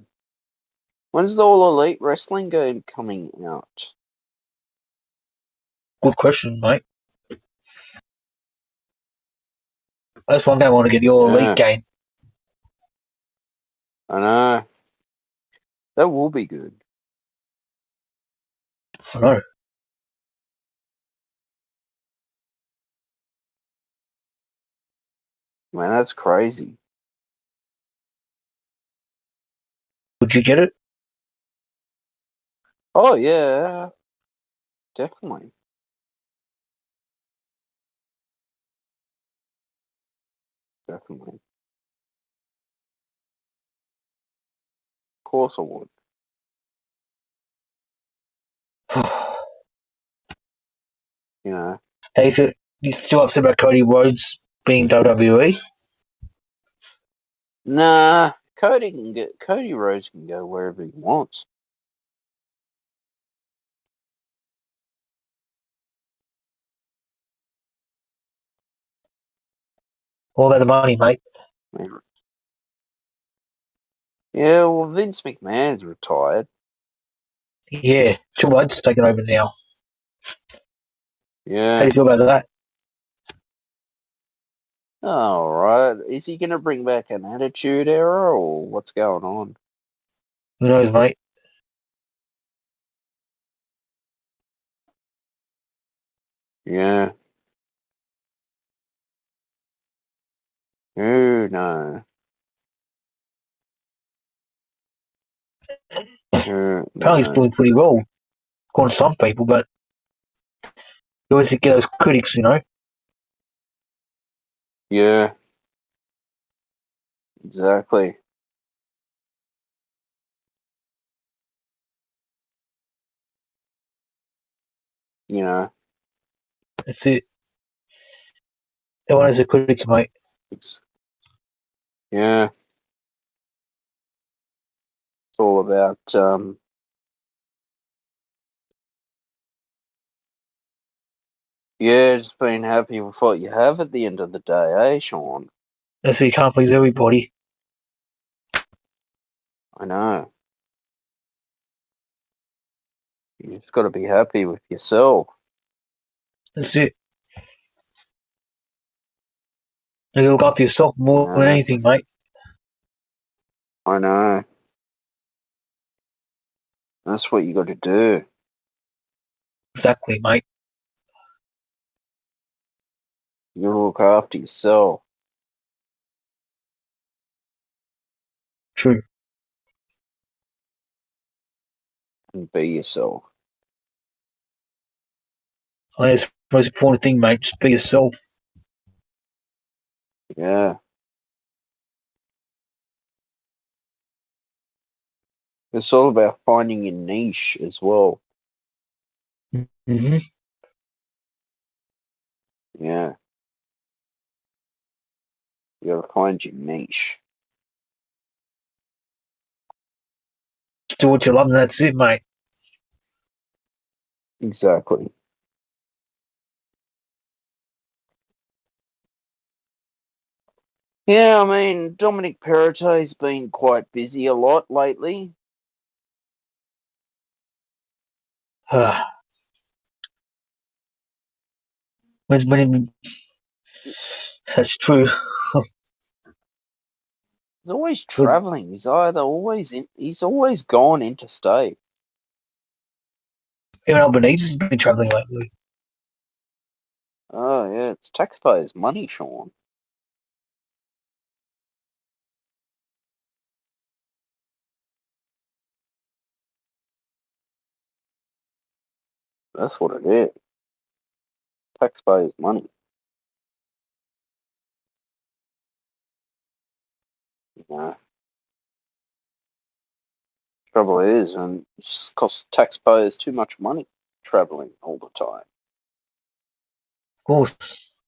C: When's the All Elite Wrestling game coming out?
E: Good question, mate. That's one game I want to get the All Elite game.
C: I know. That will be good.
E: I know.
C: Man, that's crazy.
E: Would you get it?
C: Oh yeah. Definitely. Definitely. Of course I would.
E: Hey, if you still upset about Cody Rhodes being WWE?
C: Nah, Cody Rhodes can go wherever he wants.
E: All about the money, mate.
C: Yeah, well, Vince McMahon's retired.
E: Yeah, TubeBuddy's taking over now.
C: Yeah.
E: How do you feel about that?
C: All right. Is he going to bring back an Attitude Era or what's going on?
E: Who knows, mate?
C: Yeah. Who knows?
E: Apparently he's doing pretty well, according to some people, but you always get those critics,
C: Yeah. Exactly.
E: That's it. Everyone has their critics, mate.
C: Yeah. It's all about just being happy with what you have at the end of the day, eh, Sean?
E: That's it, you can't please everybody.
C: I know. You just got to be happy with yourself.
E: That's it. You look after yourself more than anything, mate.
C: I know. That's what you got to do.
E: Exactly, mate.
C: You look after yourself.
E: True.
C: And be yourself.
E: I think it's the most important thing, mate. Just be yourself.
C: Yeah. It's all about finding your niche as well.
E: Mm-hmm.
C: Yeah. You gotta find your niche.
E: Do what you love, and that's it, mate.
C: Exactly. Yeah, I mean, Dominic Perrottet's been quite busy a lot lately.
E: When that's true.
C: He's always
E: Was
C: traveling. He's always gone interstate.
E: even Albanese has been travelling lately.
C: Oh yeah, it's taxpayers' money, Sean. That's what it is. Taxpayers' money. You know. Trouble is, and it just costs taxpayers too much money traveling all the time.
E: Of course.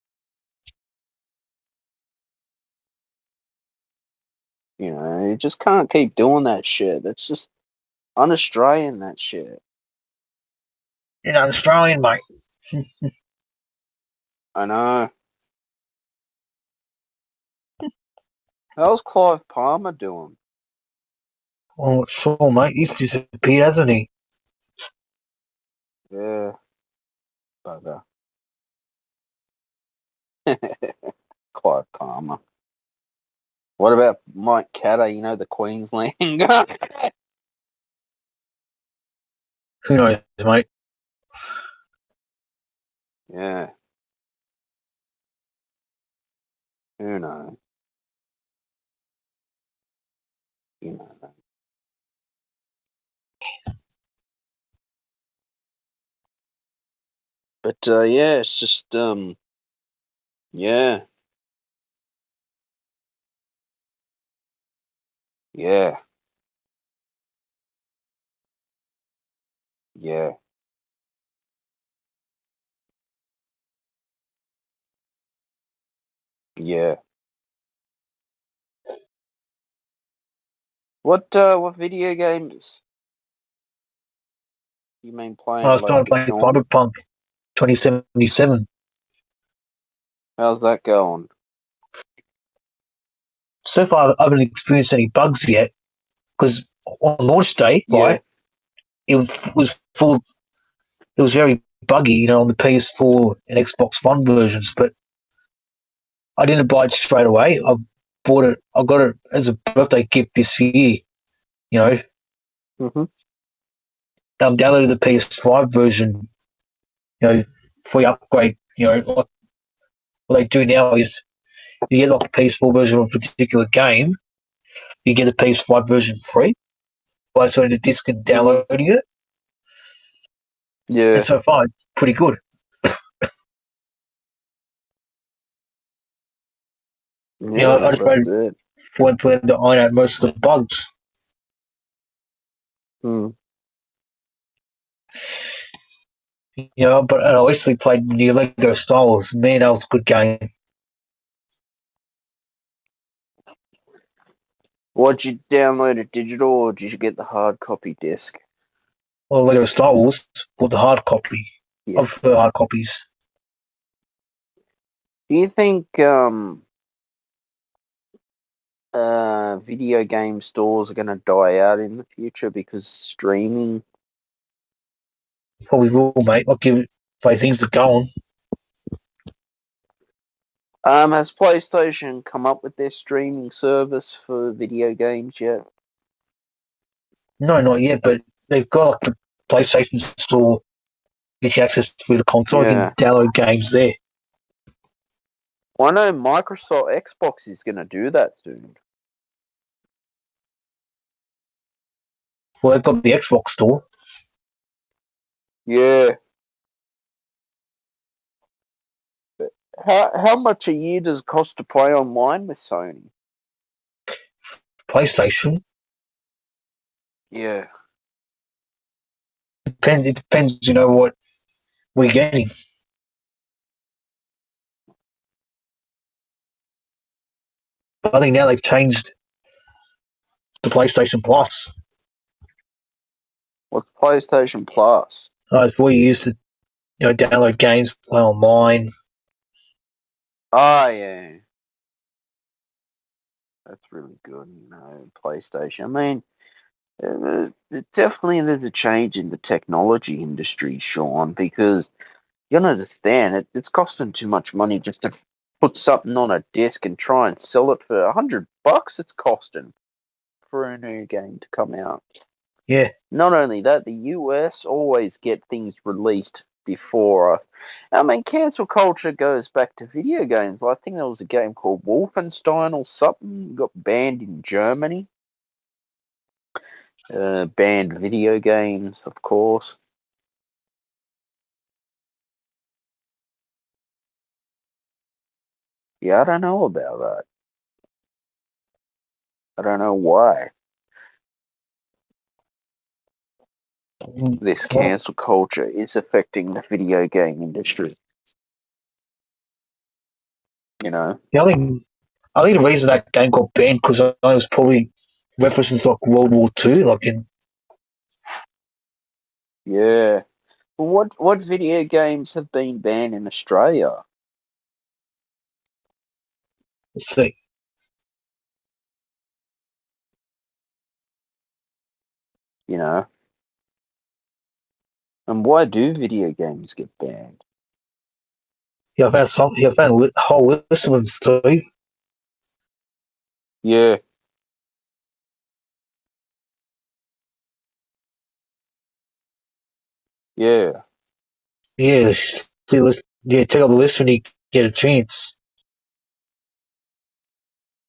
C: You know, you just can't keep doing that shit. That's just un-Australian, that shit.
E: You know, Australian, mate.
C: I know. How's Clive Palmer doing?
E: Oh, sure, mate. He's disappeared, hasn't he?
C: Yeah, bugger. Clive Palmer. What about Mike Catter, you know, the Queensland guy?
E: Who knows, mate?
C: Yeah, who knows? You know. But yeah, it's just yeah, yeah, yeah, yeah. What video games you been
E: I
C: playing
E: was trying to
C: lately,
E: play
C: Sean?
E: Cyberpunk 2077.
C: How's that going?
E: So far, I haven't experienced any bugs yet, because on launch day,
C: Yeah.
E: right, was full of, it was very buggy, you know, on the PS4 and Xbox One versions, but I didn't buy it straight away. I got it as a birthday gift this year, you know.
C: Mhm.
E: Downloaded the PS5 version, you know, free upgrade, you know, like what they do now is you get like the PS4 version of a particular game, you get the PS5 version free by sort of the disc and
C: Mhm.
E: downloading it. And
C: Yeah.
E: so far, pretty good. You know,
C: Yeah.
E: I
C: Well,
E: just
C: that's
E: waited
C: it.
E: for them to iron out most of the bugs.
C: Hmm.
E: You know, but I recently played the new Lego Star Wars. Man, that was a good game.
C: What did you download it digital, or did you get the hard copy disc?
E: Well, Lego Star Wars, bought the hard copy. I
C: Yeah.
E: prefer hard copies.
C: Do you think video game stores are going to die out in the future because streaming?
E: Probably will, mate. Like, give it, play things that go on.
C: Has PlayStation come up with their streaming service for video games yet?
E: No, not yet, but they've got like the PlayStation Store. Get you access to the console. You can
C: Yeah.
E: download games there.
C: Well, I know Microsoft Xbox is going to do that soon.
E: Well, they've got the Xbox Store.
C: Yeah. How much a year does it cost to play online with Sony?
E: PlayStation.
C: Yeah.
E: It depends, you know, what we're getting. But I think now they've changed the PlayStation Plus.
C: What's PlayStation Plus?
E: It's where you used to, you know, download games, play online.
C: Oh, yeah. That's really good, PlayStation. I mean, definitely there's a change in the technology industry, Sean, because you gotta understand it's costing too much money just to put something on a disc and try and sell it for $100. It's costing for a new game to come out.
E: Yeah.
C: Not only that, the US always get things released before us. I mean, cancel culture goes back to video games. I think there was a game called Wolfenstein or something got banned in Germany. Banned video games, of course. Yeah, I don't know about that. I don't know why this
E: Well,
C: cancel culture is affecting the video game industry. You know?
E: yeah, I think the reason that game got banned because I know it was probably references like World War II, like in
C: Yeah. But what video games have been banned in Australia?
E: let's see.
C: You know? And why do video games get banned?
E: Yeah, I found some. Yeah, I found a whole list of them, Steve.
C: Yeah. Yeah.
E: Yeah, see, yeah, check out the list when you get a chance.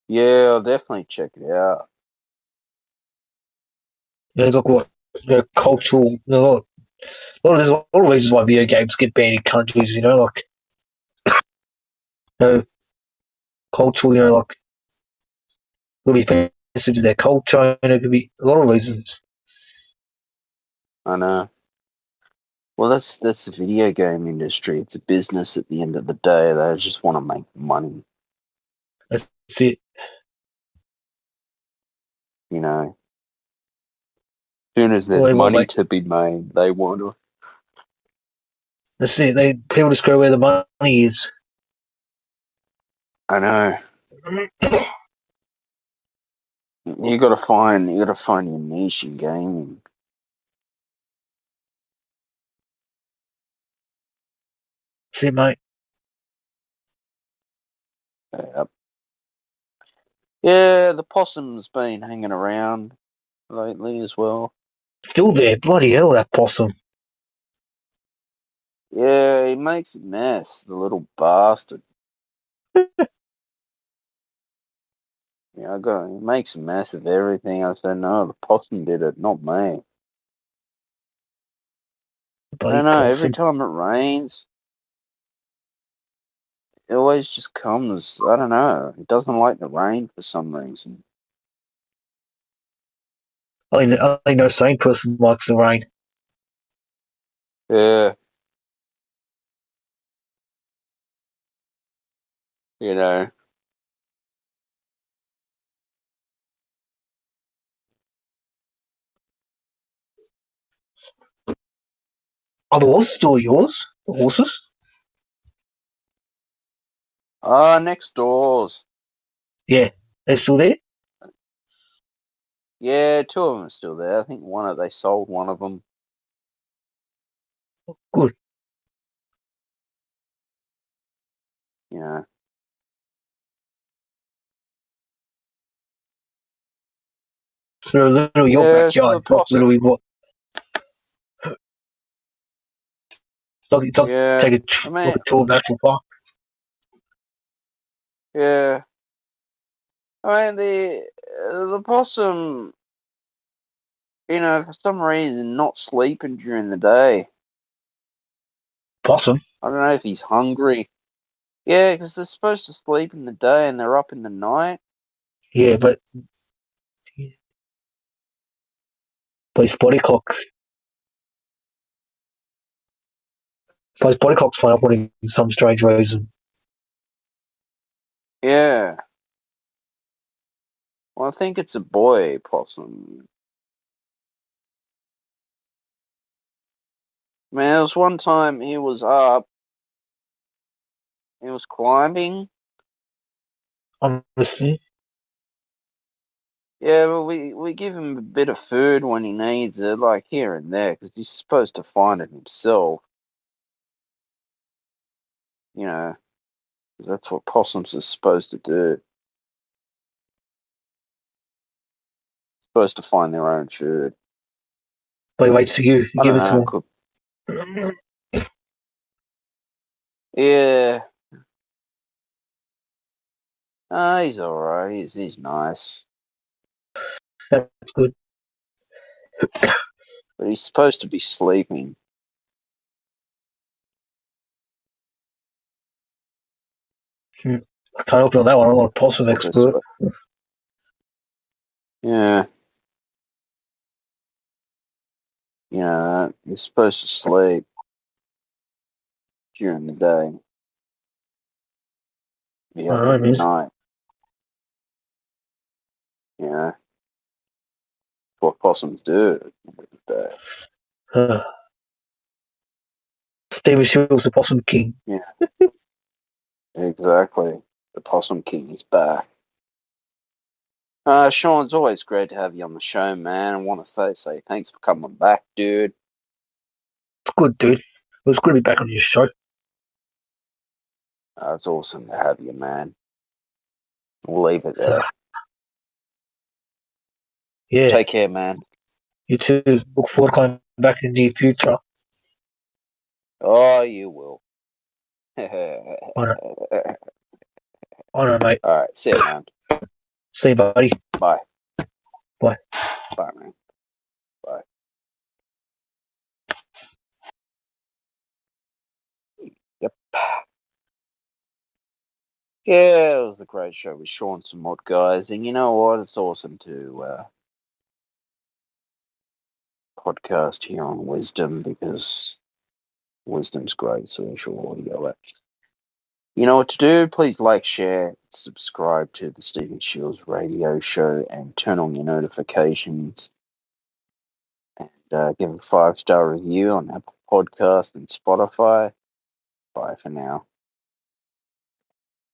C: Yeah, I'll definitely check it out.
E: Yeah, it's like what, you know, cultural. There's a lot of reasons why video games get banned in countries. You know, like, you know, cultural. You know, like it could be offensive to their culture. You know, it could be a lot of reasons.
C: I know. Well, that's the video game industry. It's a business at the end of the day. They just want to make money,
E: That's it.
C: you know. As soon as
E: Well,
C: there's
E: everyone
C: money
E: make.
C: to be made, they want to.
E: That's it. People just go where the money is.
C: I know. You gotta find your niche in gaming.
E: That's it, mate.
C: Yep. Yeah, the possum's been hanging around lately as well.
E: Still there. Bloody hell, that possum.
C: Yeah, he makes a mess, the little bastard. Yeah, he makes a mess of everything. I said, no, the possum did it, not me. I
E: Bloody
C: don't know, every
E: possum.
C: time it rains, it always just comes. I don't know. It doesn't like the rain for some reason.
E: I think no sane person likes the rain.
C: Yeah, you know.
E: Are the horses still yours? The horses?
C: Ah, next doors.
E: Yeah, they're still there.
C: Yeah, two of them are still there. I think they sold one of them.
E: Good.
C: You know.
E: So literally your
C: Yeah, so the
E: backyard. Like
C: possum.
E: literally what? It's like
C: Yeah,
E: take
C: I
E: like
C: mean,
E: a tour of national park.
C: yeah. I mean, the possum, for some reason, not sleeping during the day.
E: Possum.
C: I don't know if he's hungry. Yeah, because they're supposed to sleep in the day and they're up in the night.
E: Yeah, but But his body clock. So his body clock's fine up for some strange reason.
C: Yeah. Well, I think it's a boy possum. Man, there was one time he was up, he was climbing.
E: Honestly.
C: Yeah, but we give him a bit of food when he needs it, like here and there, because he's supposed to find it himself. You know, 'cause that's what possums are supposed to do. Supposed to find their own food.
E: But he waits for you to
C: I
E: give
C: don't
E: it to
C: know.
E: him.
C: Yeah. He's alright. He's nice.
E: That's good.
C: But he's supposed to be sleeping.
E: I can't help you on that one. I'm not a possum
C: That's what they're
E: expert.
C: supposed. Yeah. You know, you're supposed to sleep during the day. Be
E: I
C: up
E: don't know,
C: every
E: man.
C: night. You know, what possums do every day.
E: Steven Shields, the possum king.
C: Yeah, exactly. The Possum King is back. Sean, it's always great to have you on the show, man. I want to say thanks for coming back, dude.
E: It's good, dude. It was good to be back on your show.
C: It's awesome to have you, man. We'll leave it there.
E: Yeah.
C: Take care, man.
E: You too. Look forward to coming back in the near future.
C: Oh, you will.
E: I know, mate.
C: All right, see you, man.
E: See you, buddy.
C: Bye.
E: Bye.
C: Bye, man. Bye. Yep. Yeah, it was a great show with Sean Sammut, guys. And you know what? It's awesome to podcast here on Wisdom because Wisdom's great social audio. You know what to do. Please like, share, subscribe to the Stephen Shields radio show and turn on your notifications. And give a 5-star review on Apple Podcast and Spotify. Bye for now.